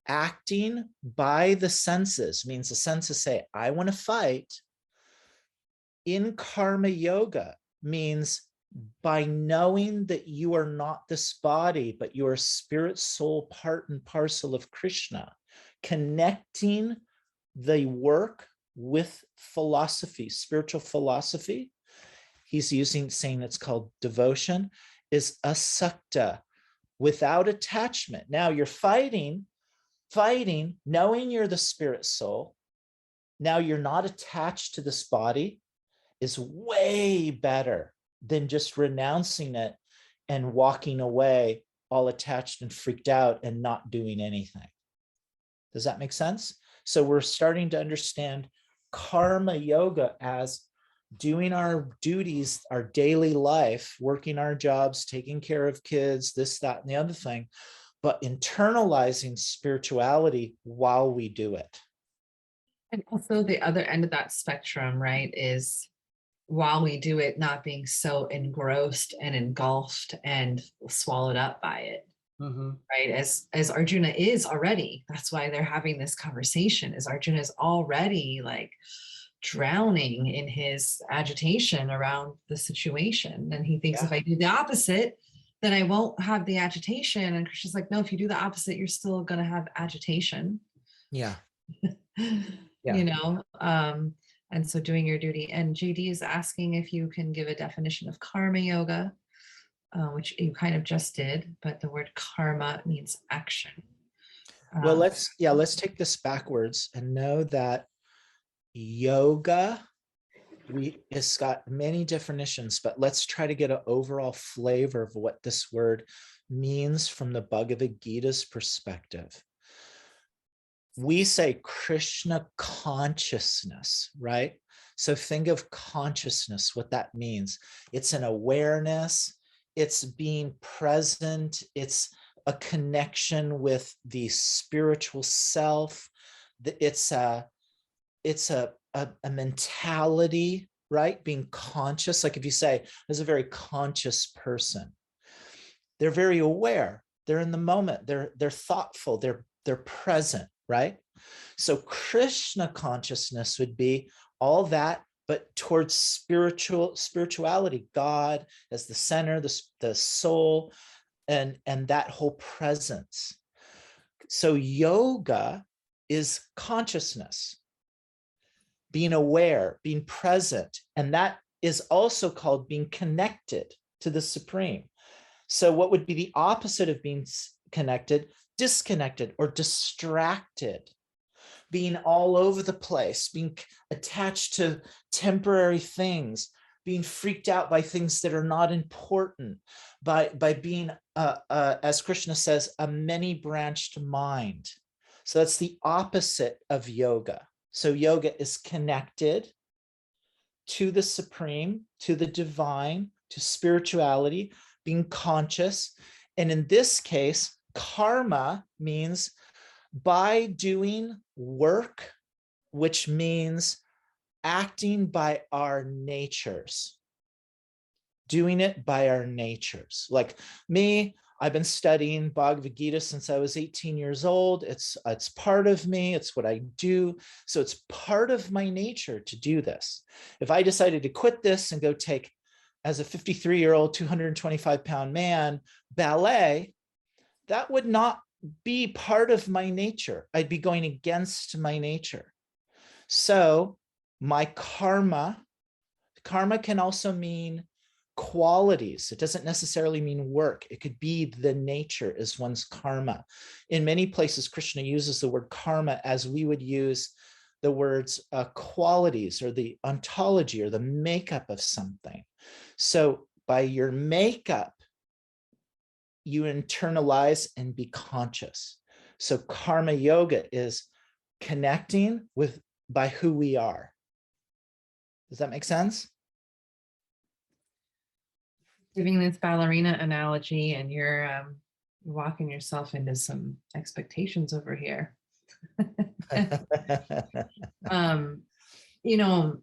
acting by the senses, means the senses say, I want to fight. In karma yoga means by knowing that you are not this body, but you are spirit, soul, part and parcel of Krishna, connecting the work with philosophy, spiritual philosophy. He's saying it's called devotion, is asakta, without attachment. Now you're fighting, knowing you're the spirit soul. Now you're not attached to this body is way better than just renouncing it and walking away all attached and freaked out and not doing anything. Does that make sense? So we're starting to understand karma yoga as doing our duties, our daily life, working our jobs, taking care of kids, this, that, and the other thing, but internalizing spirituality while we do it. And also the other end of that spectrum, right, is while we do it, not being so engrossed and engulfed and swallowed up by it. Right, as Arjuna is already. That's why they're having this conversation, is Arjuna is already like drowning in his agitation around the situation, and he thinks, if I do the opposite, then I won't have the agitation. And Krishna's like, no, if you do the opposite, you're still going to have agitation. Yeah. You know, and so doing your duty. And JD is asking if you can give a definition of karma yoga, which you kind of just did, but the word karma means action. Well, let's take this backwards and know that yoga, it's got many definitions, but let's try to get an overall flavor of what this word means from the Bhagavad Gita's perspective. We say Krishna consciousness, right? So think of consciousness, what that means. It's an awareness, it's being present, it's a connection with the spiritual self. It's a mentality, right? Being conscious. Like if you say, there's a very conscious person, they're very aware, they're in the moment, they're thoughtful, they're present, right? So Krishna consciousness would be all that, but towards spirituality, God as the center, the soul, and that whole presence. So yoga is consciousness, being aware, being present, and that is also called being connected to the Supreme. So what would be the opposite of being connected? Disconnected or distracted, being all over the place, being attached to temporary things, being freaked out by things that are not important, by being, as Krishna says, a many-branched mind. So that's the opposite of yoga. So yoga is connected to the Supreme, to the divine, to spirituality, being conscious. And in this case, karma means by doing work, which means acting by our natures, doing it by our natures. Like me, I've been studying Bhagavad Gita since I was 18 years old. It's part of me. It's what I do. So it's part of my nature to do this. If I decided to quit this and go take, as a 53-year-old, 225-pound man, ballet, that would not be part of my nature. I'd be going against my nature. So my karma can also mean qualities. It doesn't necessarily mean work. It could be the nature is one's karma. In many places, Krishna uses the word karma as we would use the words qualities, or the ontology, or the makeup of something. So by your makeup, you internalize and be conscious. So karma yoga is connecting with by who we are. Does that make sense? Giving this ballerina analogy, and you're walking yourself into some expectations over here. You know,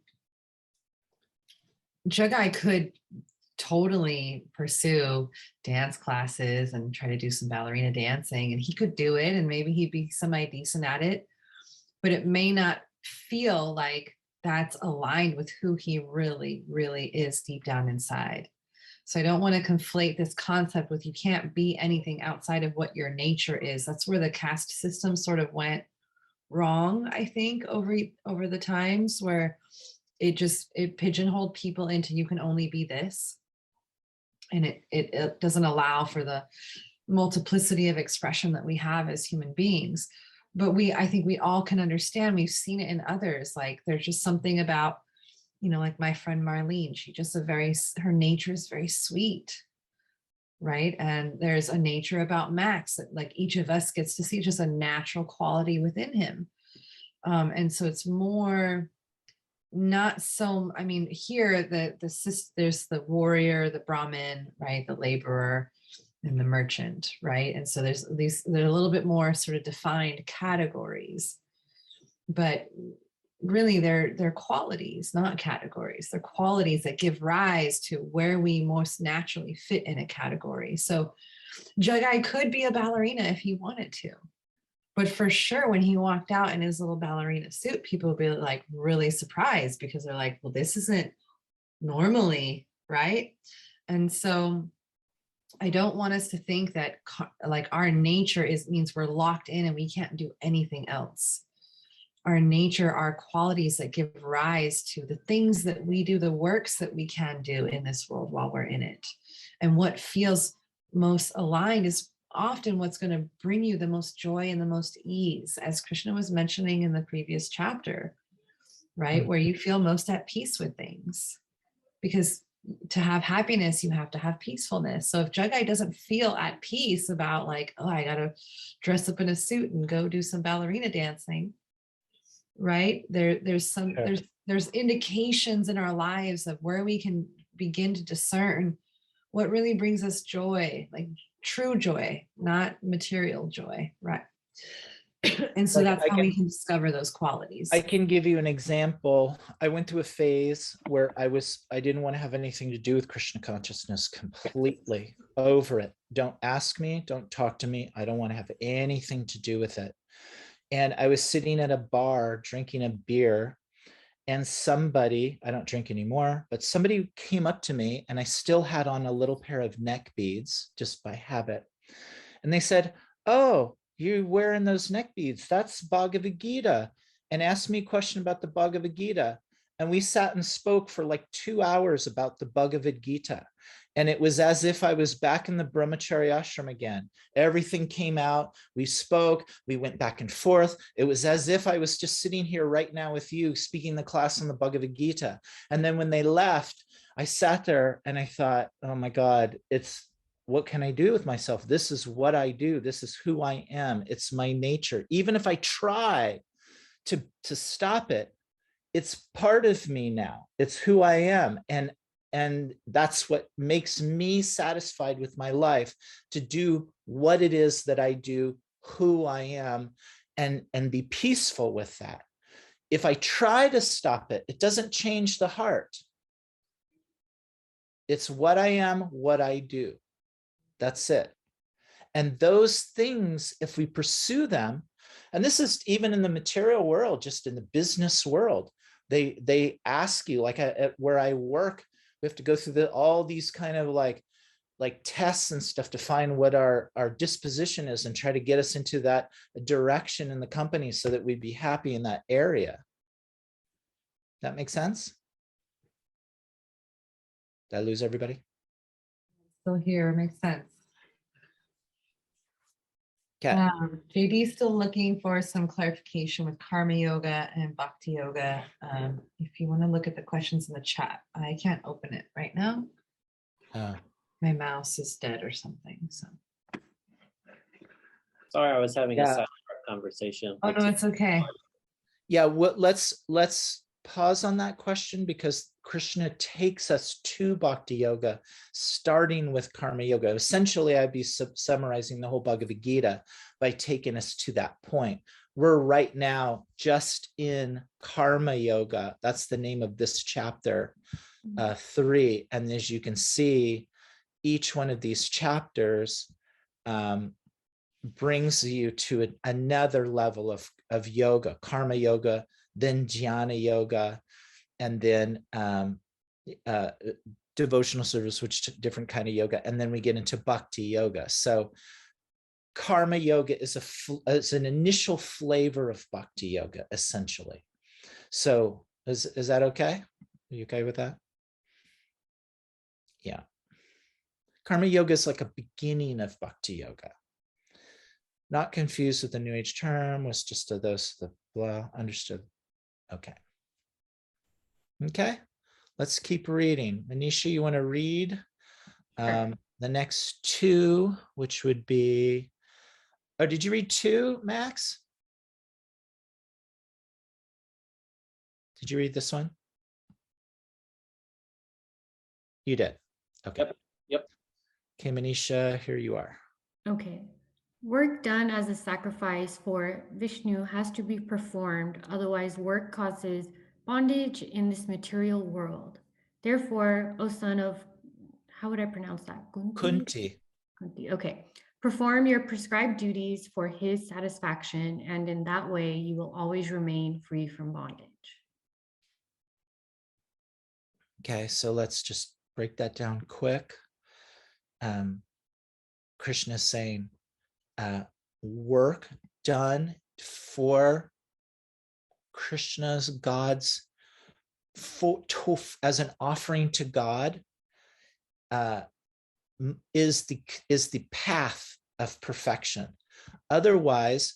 Jagai could totally pursue dance classes and try to do some ballerina dancing, and he could do it, and maybe he'd be semi-decent at it, but it may not feel like that's aligned with who he really, really is deep down inside. So I don't want to conflate this concept with you can't be anything outside of what your nature is. That's where the caste system sort of went wrong, I think, over the times, where it pigeonholed people into you can only be this. And it doesn't allow for the multiplicity of expression that we have as human beings. But I think we all can understand, we've seen it in others, like there's just something about, like my friend Marlene, her nature is very sweet, right? And there's a nature about Max that like each of us gets to see just a natural quality within him. And so it's more not so, I mean, here there's the warrior, the Brahmin, right? The laborer and the merchant, right? And so they're a little bit more sort of defined categories, but really they're qualities, not categories. They're qualities that give rise to where we most naturally fit in a category. So Jagai could be a ballerina if he wanted to, but for sure when he walked out in his little ballerina suit, people would be like really surprised, because they're like, well, this isn't normally, right? And so I don't want us to think that like our nature means we're locked in and we can't do anything else. Our nature are qualities that give rise to the things that we do, the works that we can do in this world while we're in it. And what feels most aligned is often what's going to bring you the most joy and the most ease, as Krishna was mentioning in the previous chapter, right? Where you feel most at peace with things. Because to have happiness, you have to have peacefulness. So if Jagai doesn't feel at peace about like, oh, I got to dress up in a suit and go do some ballerina dancing, right? There's indications in our lives of where we can begin to discern what really brings us joy, like true joy, not material joy, right? And so that's how we can discover those qualities. I can give you an example. I went through a phase where I didn't want to have anything to do with Krishna consciousness, completely over it. Don't ask me, don't talk to me. I don't want to have anything to do with it. And I was sitting at a bar drinking a beer, and somebody, I don't drink anymore, but somebody came up to me, and I still had on a little pair of neck beads just by habit. And they said, oh, you're wearing those neck beads, that's Bhagavad Gita, and asked me a question about the Bhagavad Gita. And we sat and spoke for like 2 hours about the Bhagavad Gita. And it was as if I was back in the brahmachari ashram again. Everything came out, we spoke, we went back and forth. It was as if I was just sitting here right now with you, speaking the class on the Bhagavad Gita. And then when they left, I sat there and I thought, oh my God, what can I do with myself? This is what I do. This is who I am. It's my nature. Even if I try to stop it, it's part of me now. It's who I am. And that's what makes me satisfied with my life, to do what it is that I do, who I am, and be peaceful with that. If I try to stop it, it doesn't change the heart. It's what I am, what I do. That's it. And those things, if we pursue them, and this is even in the material world, just in the business world, they ask you, like at where I work, we have to go through all these kind of like like tests and stuff to find what our disposition is and try to get us into that direction in the company so that we'd be happy in that area. That makes sense? Did I lose everybody? Still here, makes sense. Okay. JD's still looking for some clarification with karma yoga and bhakti yoga. If you want to look at the questions in the chat, I can't open it right now. My mouse is dead or something. So Sorry, I was having a Yeah. silent conversation. oh no, it's okay. Yeah, let's pause on that question, because Krishna takes us to bhakti yoga, starting with karma yoga. Essentially, I'd be summarizing the whole Bhagavad Gita by taking us to that point. We're right now just in karma yoga. That's the name of this chapter 3. And as you can see, each one of these chapters brings you to another level of yoga, karma yoga, then jnana yoga, and then devotional service, which is a different kind of yoga. And then we get into bhakti yoga. So karma yoga is an initial flavor of bhakti yoga, essentially. So is that okay? Are you okay with that? Yeah. Karma yoga is like a beginning of bhakti yoga. Not confused with the New Age term, was just the blah, understood. Okay. Okay, let's keep reading. Manisha, you want to read the next 2, which would be, oh, did you read 2, Max? Did you read this one? You did. Okay. Yep. Okay, Manisha, here you are. Okay. Work done as a sacrifice for Vishnu has to be performed, otherwise work causes bondage in this material world. Therefore, O son of, how would I pronounce that? Kunti. Kunti. Okay. Perform your prescribed duties for his satisfaction, and in that way you will always remain free from bondage. Okay, so let's just break that down quick. Krishna is saying, work done for Krishna's God's as an offering to God is the path of perfection. Otherwise,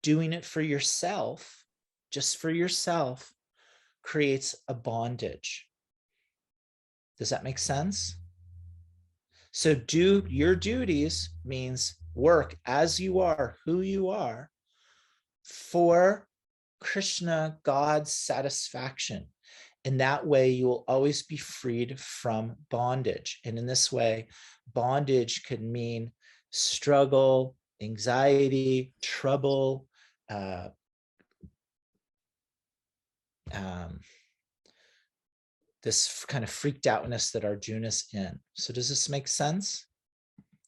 doing it for yourself, just for yourself, creates a bondage. Does that make sense? So do your duties means work as you are, who you are, for Krishna, God's satisfaction. In that way, you will always be freed from bondage. And in this way, bondage could mean struggle, anxiety, trouble, this kind of freaked outness that Arjuna's in. So does this make sense?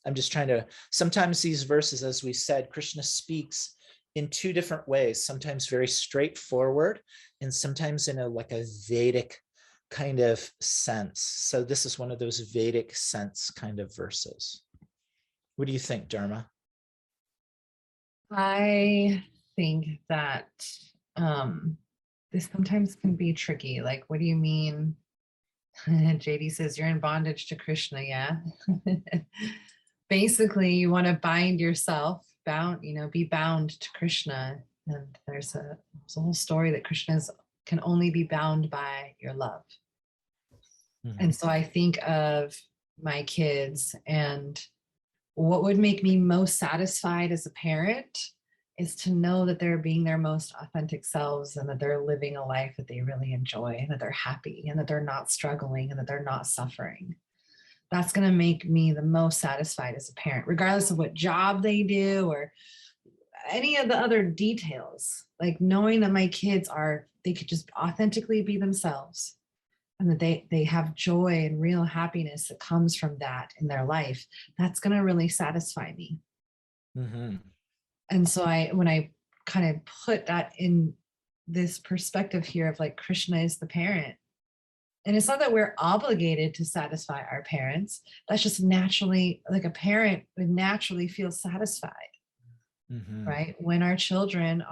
I'm just trying to, sometimes these verses, as we said, Krishna speaks in 2 different ways, sometimes very straightforward and sometimes in like a Vedic kind of sense. So this is one of those Vedic sense kind of verses. What do you think, Dharma? I think that this sometimes can be tricky. Like, what do you mean? JD says you're in bondage to Krishna, yeah. Basically, you want to bind yourself, be bound to Krishna. And there's a whole story that Krishna can only be bound by your love. Mm-hmm. And so I think of my kids, and what would make me most satisfied as a parent is to know that they're being their most authentic selves, and that they're living a life that they really enjoy, and that they're happy, and that they're not struggling, and that they're not suffering. That's going to make me the most satisfied as a parent, regardless of what job they do or any of the other details. Like knowing that my kids they could just authentically be themselves, and that they have joy and real happiness that comes from that in their life. That's going to really satisfy me. Mm-hmm. And so when I kind of put that in this perspective here of like Krishna is the parent, And it's not that we're obligated to satisfy our parents. That's just naturally, like a parent would naturally feel satisfied, right? When our children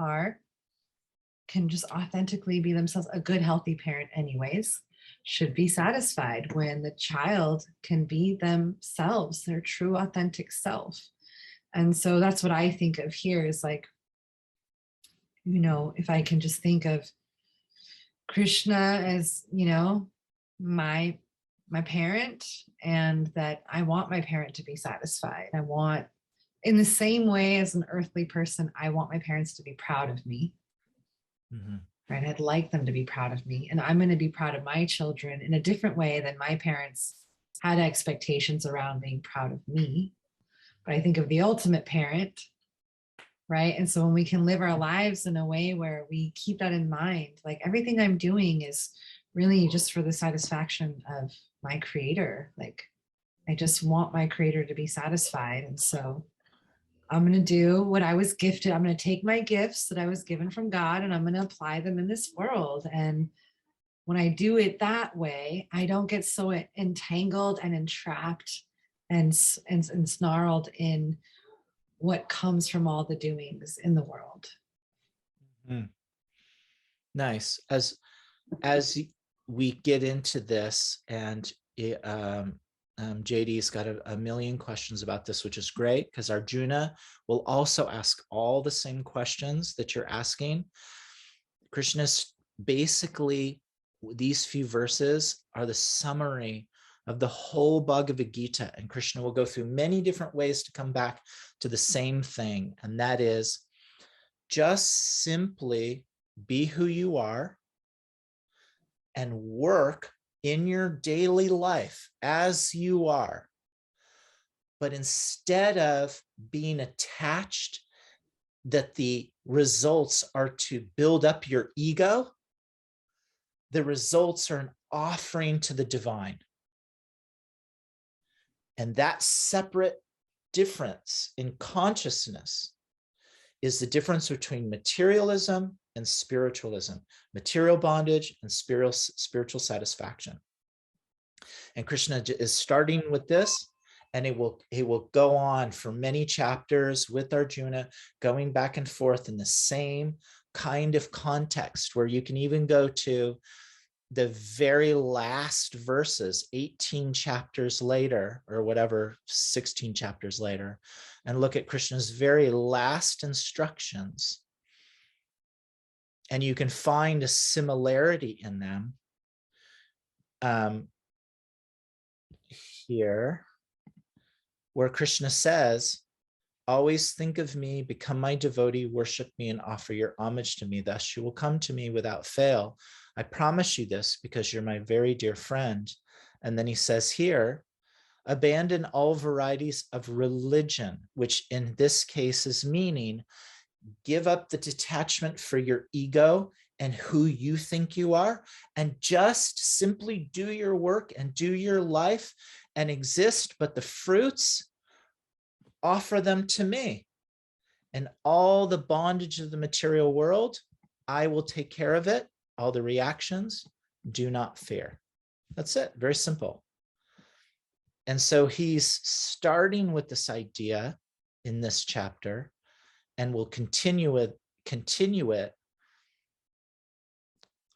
can just authentically be themselves. A good, healthy parent, anyways, should be satisfied when the child can be themselves, their true, authentic self. And so that's what I think of here is like, you know, if I can just think of Krishna as, you know, my parent, and that I want my parent to be satisfied. I want, in the same way as an earthly person, I want my parents to be proud of me. Right? I'd like them to be proud of me, and I'm going to be proud of my children in a different way than my parents had expectations around being proud of me. But I think of the ultimate parent, right? And so when we can live our lives in a way where we keep that in mind, like everything I'm doing is really just for the satisfaction of my creator. Like I just want my creator to be satisfied. And so I'm going to do what I was gifted. I'm going to take my gifts that I was given from God and I'm going to apply them in this world. And when I do it that way, I don't get so entangled and entrapped and snarled in what comes from all the doings in the world. Nice. As we get into this, and JD's got a million questions about this, which is great because Arjuna will also ask all the same questions that you're asking. Krishna's basically, these few verses are the summary of the whole Bhagavad Gita, and Krishna will go through many different ways to come back to the same thing, and that is just simply be who you are and work in your daily life as you are. But instead of being attached that the results are to build up your ego, the results are an offering to the divine. And that separate difference in consciousness is the difference between materialism and spiritualism, material bondage and spiritual satisfaction. And Krishna is starting with this, and it will go on for many chapters with Arjuna, going back and forth in the same kind of context, where you can even go to the very last verses, 18 chapters later, or whatever, 16 chapters later, and look at Krishna's very last instructions. And you can find a similarity in them. Here, where Krishna says, always think of me, become my devotee, worship me, and offer your homage to me. Thus you will come to me without fail. I promise you this because you're my very dear friend. And then he says here, abandon all varieties of religion, which in this case is meaning, give up the detachment for your ego and who you think you are, and just simply do your work and do your life and exist, but the fruits, offer them to me. And all the bondage of the material world, I will take care of it. All the reactions, do not fear. That's it. Very simple. And so he's starting with this idea in this chapter, and will continue it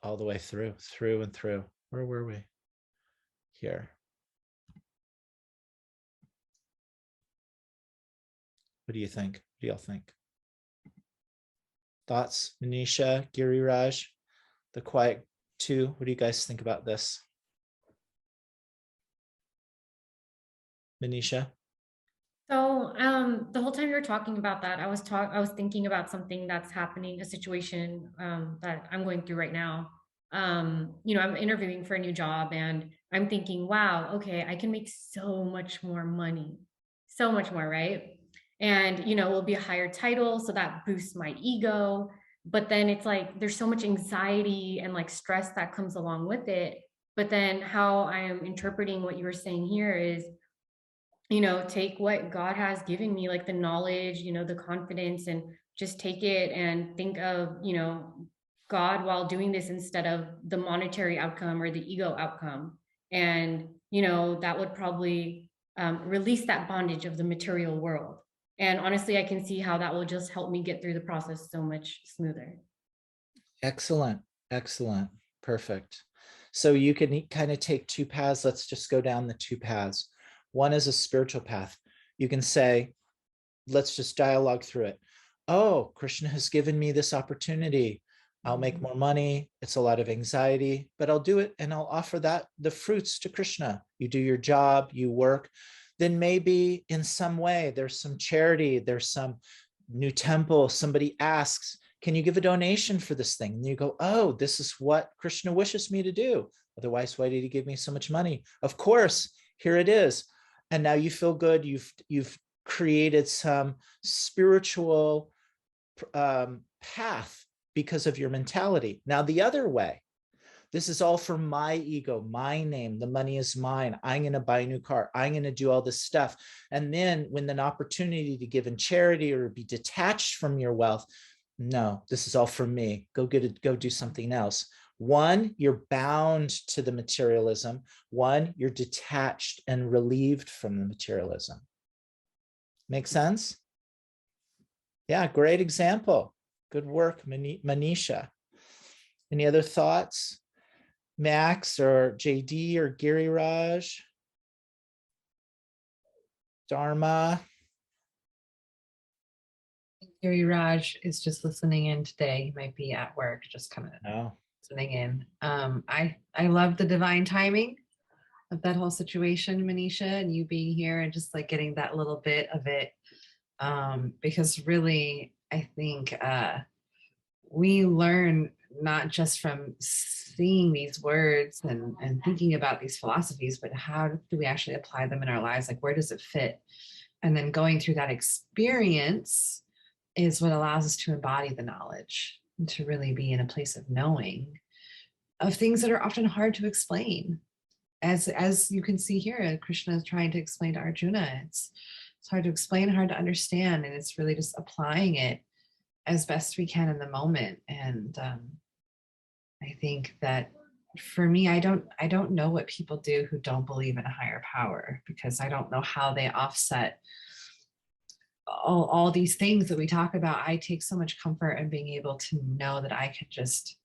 all the way through and through. Where were we? Here. What do you think? What do y'all think? Thoughts? Manisha, Giriraj, the quiet two. What do you guys think about this? Manisha? So the whole time you were talking about that, I was thinking about something that's happening, a situation that I'm going through right now. You know, I'm interviewing for a new job, and I'm thinking, wow, okay, I can make so much more money, so much more, right? And you know, it will be a higher title, so that boosts my ego. But then it's like there's so much anxiety and like stress that comes along with it. But then how I am interpreting what you were saying here is, you know, take what God has given me, like the knowledge, you know, the confidence, and just take it and think of, you know, God while doing this instead of the monetary outcome or the ego outcome. And, that would probably release that bondage of the material world. And honestly, I can see how that will just help me get through the process so much smoother. Excellent. Excellent. Perfect. So you can kind of take two paths. Let's just go down the two paths. One is a spiritual path. You can say, let's just dialogue through it. Oh, Krishna has given me this opportunity. I'll make more money. It's a lot of anxiety, but I'll do it and I'll offer the fruits to Krishna. You do your job, you work. Then maybe in some way there's some charity, there's some new temple, somebody asks, can you give a donation for this thing? And you go, oh, this is what Krishna wishes me to do. Otherwise, why did he give me so much money? Of course, here it is. And now you feel good. You've created some spiritual path because of your mentality. Now, the other way, this is all for my ego, my name, the money is mine. I'm going to buy a new car. I'm going to do all this stuff. And then when an opportunity to give in charity or be detached from your wealth, no, this is all for me. Go do something else. One, you're bound to the materialism. One, you're detached and relieved from the materialism. Make sense? Yeah, great example. Good work, Manisha. Any other thoughts? Max or JD or Giri Raj? Dharma? Giri Raj is just listening in today. He might be at work, just kind of listening in. I love the divine timing of that whole situation, Manisha, and you being here and just like getting that little bit of it. Because really, I think we learn not just from seeing these words and thinking about these philosophies, but how do we actually apply them in our lives? Like, where does it fit? And then going through that experience is what allows us to embody the knowledge and to really be in a place of knowing of things that are often hard to explain. As you can see here, Krishna is trying to explain to Arjuna. It's hard to explain, hard to understand, and it's really just applying it as best we can in the moment. And I think that for me, I don't know what people do who don't believe in a higher power, because I don't know how they offset all these things that we talk about. I take so much comfort in being able to know that I could just,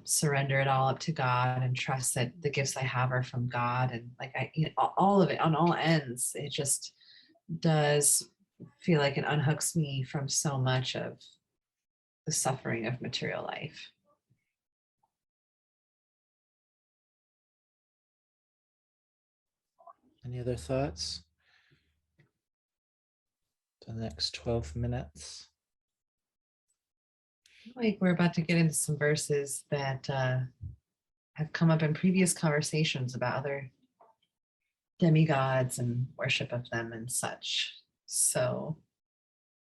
surrender it all up to God and trust that the gifts I have are from God. And like all of it on all ends, it just does feel like it unhooks me from so much of the suffering of material life. Any other thoughts? The next 12 minutes. Like we're about to get into some verses that have come up in previous conversations about other demigods and worship of them and such. So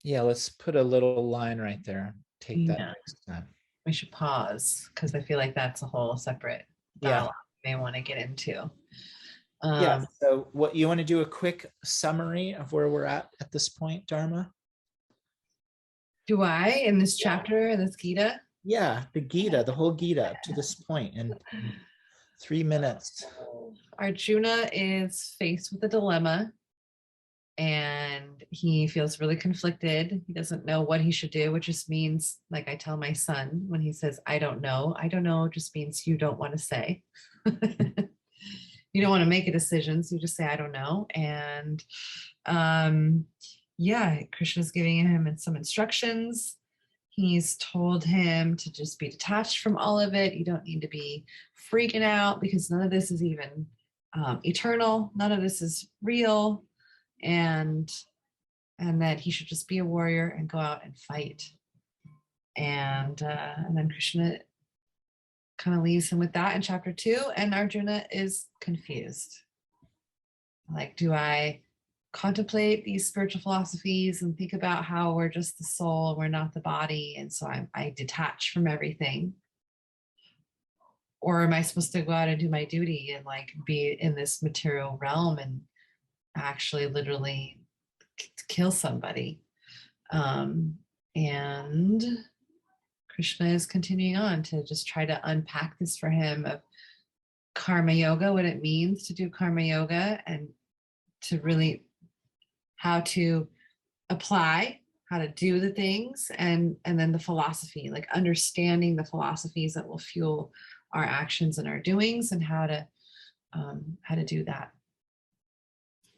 yeah, let's put a little line right there. Take that next time. We should pause because I feel like that's a whole separate dialogue we may want to get into. Yeah. So what you want to do a quick summary of where we're at this point, Dharma? Do I in this chapter, in this Gita? Yeah, the Gita, the whole Gita up to this point in 3 minutes. Arjuna is faced with a dilemma and he feels really conflicted. He doesn't know what he should do, which just means, like I tell my son when he says, I don't know just means you don't want to say. You don't want to make a decision, so you just say, I don't know. And Krishna's giving him some instructions. He's told him to just be detached from all of it. You don't need to be freaking out because none of this is even eternal. None of this is real. And that he should just be a warrior and go out and fight. And then Krishna kind of leaves him with that in chapter 2, and Arjuna is confused. Like, do I contemplate these spiritual philosophies and think about how we're just the soul, we're not the body, and so I detach from everything? Or am I supposed to go out and do my duty and like be in this material realm and actually literally kill somebody? And Krishna is continuing on to just try to unpack this for him of karma yoga, what it means to do karma yoga, and to really how to apply, how to do the things, and then the philosophy, like understanding the philosophies that will fuel our actions and our doings, and how to do that.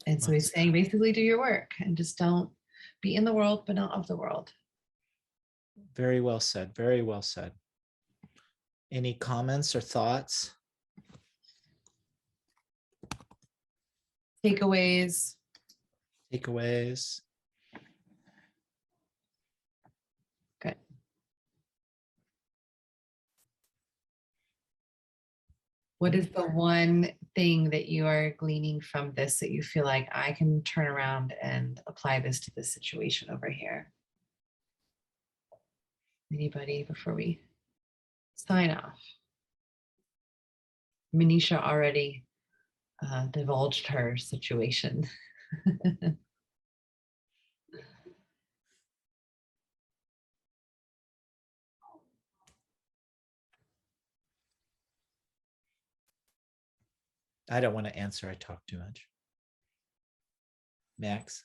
And so he's saying basically do your work and just don't be in the world but not of the world. Very well said. Very well said. Any comments or thoughts? Takeaways. Good. What is the one thing that you are gleaning from this that you feel like I can turn around and apply this to this situation over here? Anybody before we sign off? Manisha already divulged her situation. I don't want to answer. I talk too much. Max?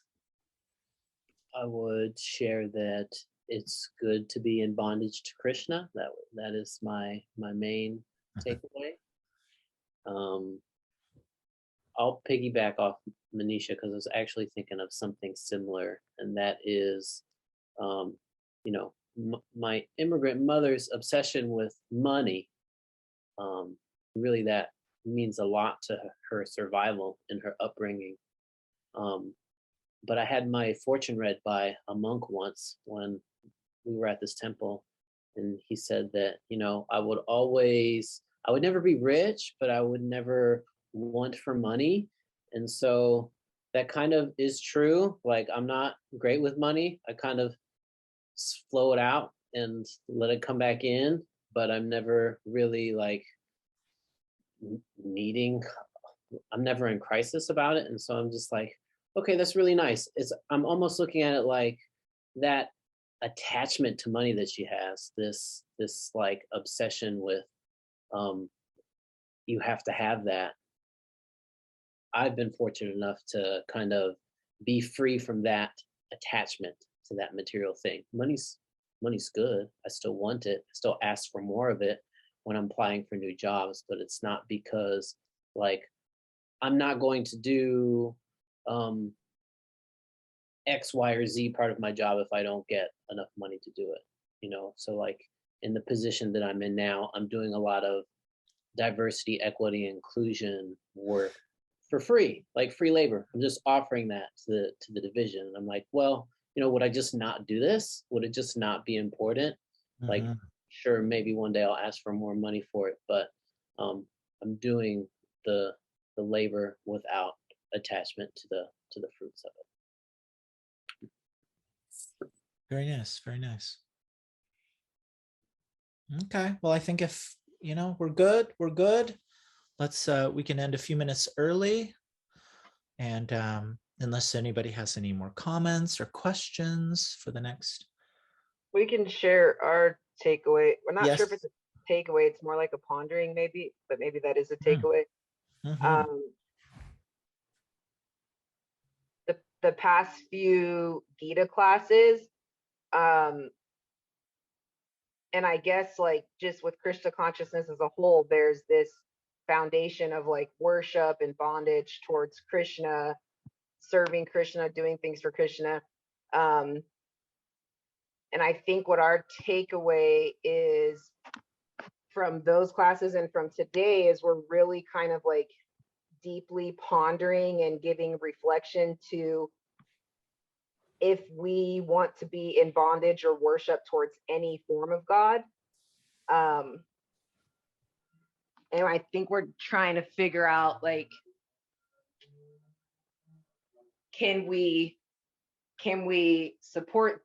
I would share that it's good to be in bondage to Krishna. That is my main takeaway. I'll piggyback off Manisha because I was actually thinking of something similar, and that is, my immigrant mother's obsession with money. Really, that means a lot to her survival and her upbringing. But I had my fortune read by a monk once when we were at this temple, and he said that, I would never be rich, but I would never want for money. And so that kind of is true. Like, I'm not great with money. I kind of flow it out and let it come back in, but I'm never really like I'm never in crisis about it. And so I'm just like, okay, that's really nice. I'm almost looking at it like that attachment to money that she has, this like obsession with, you have to have that. I've been fortunate enough to kind of be free from that attachment to that material thing. Money's good. I still want it. I still ask for more of it when I'm applying for new jobs, but it's not because like I'm not going to do X, Y, or Z part of my job if I don't get enough money to do it. So like in the position that I'm in now, I'm doing a lot of diversity, equity, inclusion work for free, like free labor. I'm just offering that to the division. And I'm like, well, would I just not do this? Would it just not be important? Mm-hmm. Like, sure, maybe one day I'll ask for more money for it, but I'm doing the labor without attachment to the fruits of it. Very nice. Very nice. Okay. Well, I think if, we're good. Let's, we can end a few minutes early. And unless anybody has any more comments or questions for the next. We can share our takeaway. We're not Yes. sure if it's a takeaway. It's more like a pondering maybe, but maybe that is a takeaway. Mm-hmm. The past few Gita classes, and I guess like just with Krishna consciousness as a whole, there's this foundation of like worship and bondage towards Krishna, serving Krishna, doing things for Krishna. And I think what our takeaway is from those classes and from today is we're really kind of like deeply pondering and giving reflection to if we want to be in bondage or worship towards any form of God. And I think we're trying to figure out like, can we support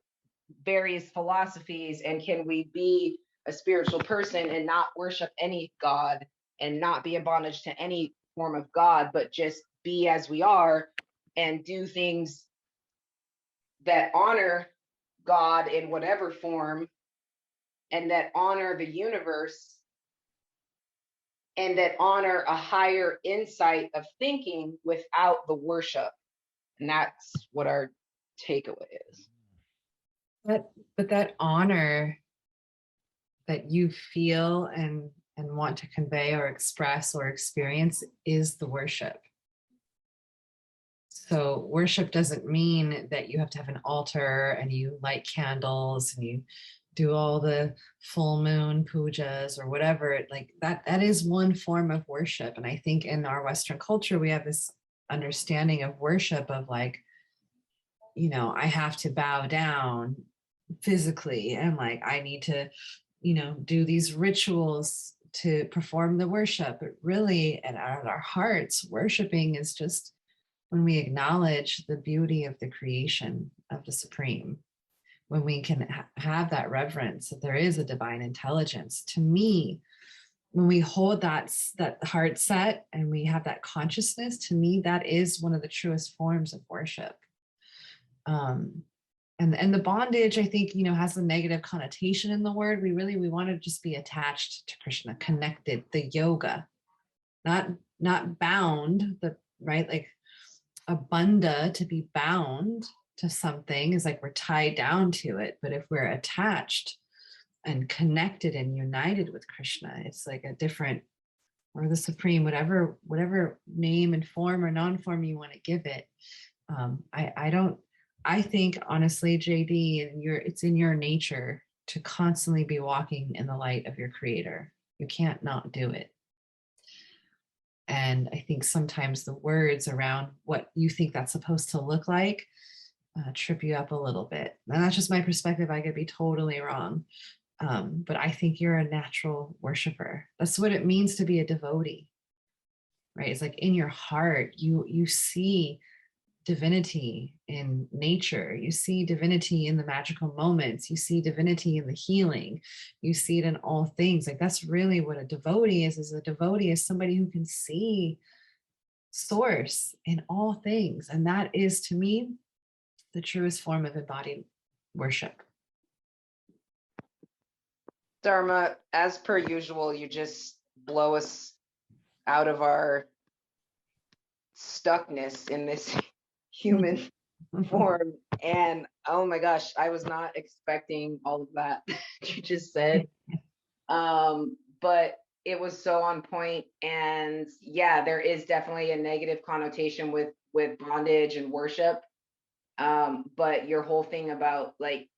various philosophies, and can we be a spiritual person and not worship any God and not be in bondage to any form of God, but just be as we are and do things that honor God in whatever form, and that honor the universe and that honor a higher insight of thinking without the worship. And that's what our takeaway is. But that honor that you feel and want to convey or express or experience is the worship. So worship doesn't mean that you have to have an altar and you light candles and you do all the full moon pujas or whatever. Like that is one form of worship. And I think in our Western culture, we have this understanding of worship of like, you know, I have to bow down physically and like I need to, you know, do these rituals to perform the worship. But really at our hearts, worshiping is just when we acknowledge the beauty of the creation of the Supreme, when we can have that reverence that there is a divine intelligence. To me, when we hold that heart set and we have that consciousness, to me, that is one of the truest forms of worship. And the bondage, I think, you know, has a negative connotation in the word. We want to just be attached to Krishna, connected, the yoga, not bound, right? Like a bandha, to be bound to something is like we're tied down to it. But if we're attached and connected and united with Krishna, it's like a different, or the Supreme, whatever name and form or non-form you want to give it. I think honestly, JD, it's in your nature to constantly be walking in the light of your creator. You can't not do it. And I think sometimes the words around what you think that's supposed to look like trip you up a little bit. And that's just my perspective. I could be totally wrong. But I think you're a natural worshiper. That's what it means to be a devotee, right? It's like in your heart, you see divinity in nature. You see divinity in the magical moments. You see divinity in the healing. You see it in all things. Like that's really what a devotee is a devotee is somebody who can see source in all things. And that is, to me, the truest form of embodied worship. Dharma, as per usual, you just blow us out of our stuckness in this human form. And oh my gosh, I was not expecting all of that you just said. But it was so on point. And yeah, there is definitely a negative connotation with bondage and worship. But your whole thing about like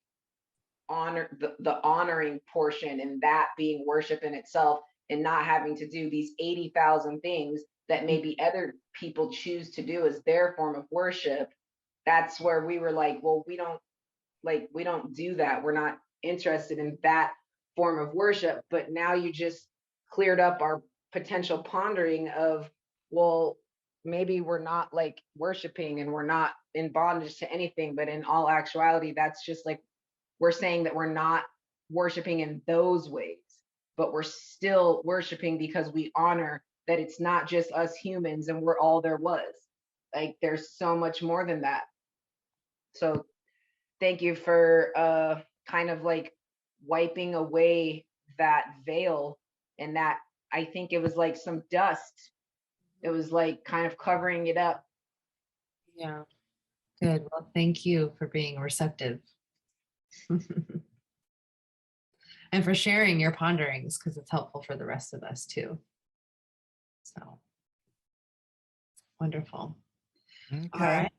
honor, the honoring portion, and that being worship in itself, and not having to do these 80,000 things that maybe other people choose to do as their form of worship. That's where we were like, well, we don't do that. We're not interested in that form of worship. But now you just cleared up our potential pondering of, well, maybe we're not like worshiping and we're not in bondage to anything, but in all actuality, that's just like, we're saying that we're not worshiping in those ways, but we're still worshiping because we honor that it's not just us humans and we're all there was. Like there's so much more than that. So thank you for kind of like wiping away that veil, and that, I think it was like some dust. It was like kind of covering it up. Yeah. Good. Well, thank you for being receptive. And for sharing your ponderings, because it's helpful for the rest of us too. So wonderful. Okay. All right.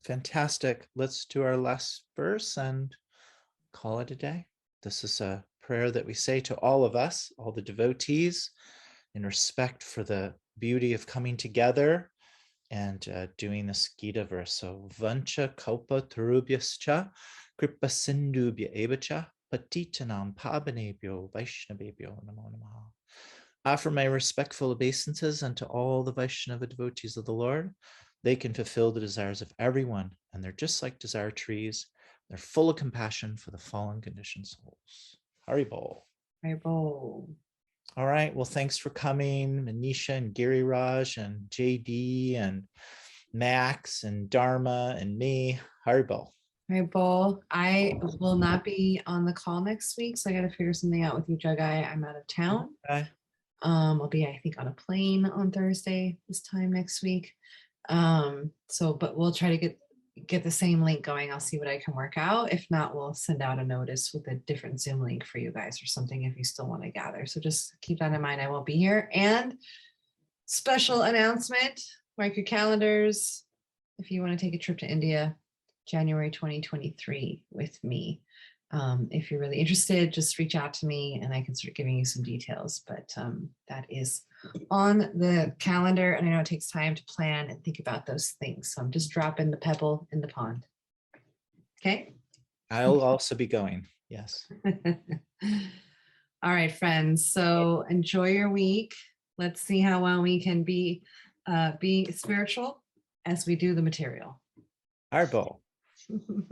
Fantastic. Let's do our last verse and call it a day. This is a prayer that we say to all of us, all the devotees, in respect for the beauty of coming together and doing this Gita verse. So, Vancha Kalpa Tarubhyascha Kripa Sindhubhya Evacha Patitanam Pavanebhyo Vaishnavebhyo Namo Namaha. Offer my respectful obeisances unto all the Vaishnava devotees of the Lord. They can fulfill the desires of everyone, and they're just like desire trees. They're full of compassion for the fallen conditioned souls. Haribol. Haribol. All right. Well, thanks for coming, Manisha and Giriraj and JD and Max and Dharma and me. Haribol. All right, Bull. I will not be on the call next week, so I got to figure something out with you, Jug Eye. I'm out of town. Okay. I'll be, I think, on a plane on Thursday this time next week. But we'll try to get the same link going. I'll see what I can work out. If not, we'll send out a notice with a different Zoom link for you guys or something if you still want to gather. So just keep that in mind. I won't be here. And special announcement, mark your calendars. If you want to take a trip to India, January 2023 with me. If you're really interested, just reach out to me and I can start giving you some details. But that is on the calendar. And I know it takes time to plan and think about those things. So I'm just dropping the pebble in the pond. Okay. I'll also be going. Yes. All right, friends. So enjoy your week. Let's see how well we can be spiritual as we do the material. Our bowl.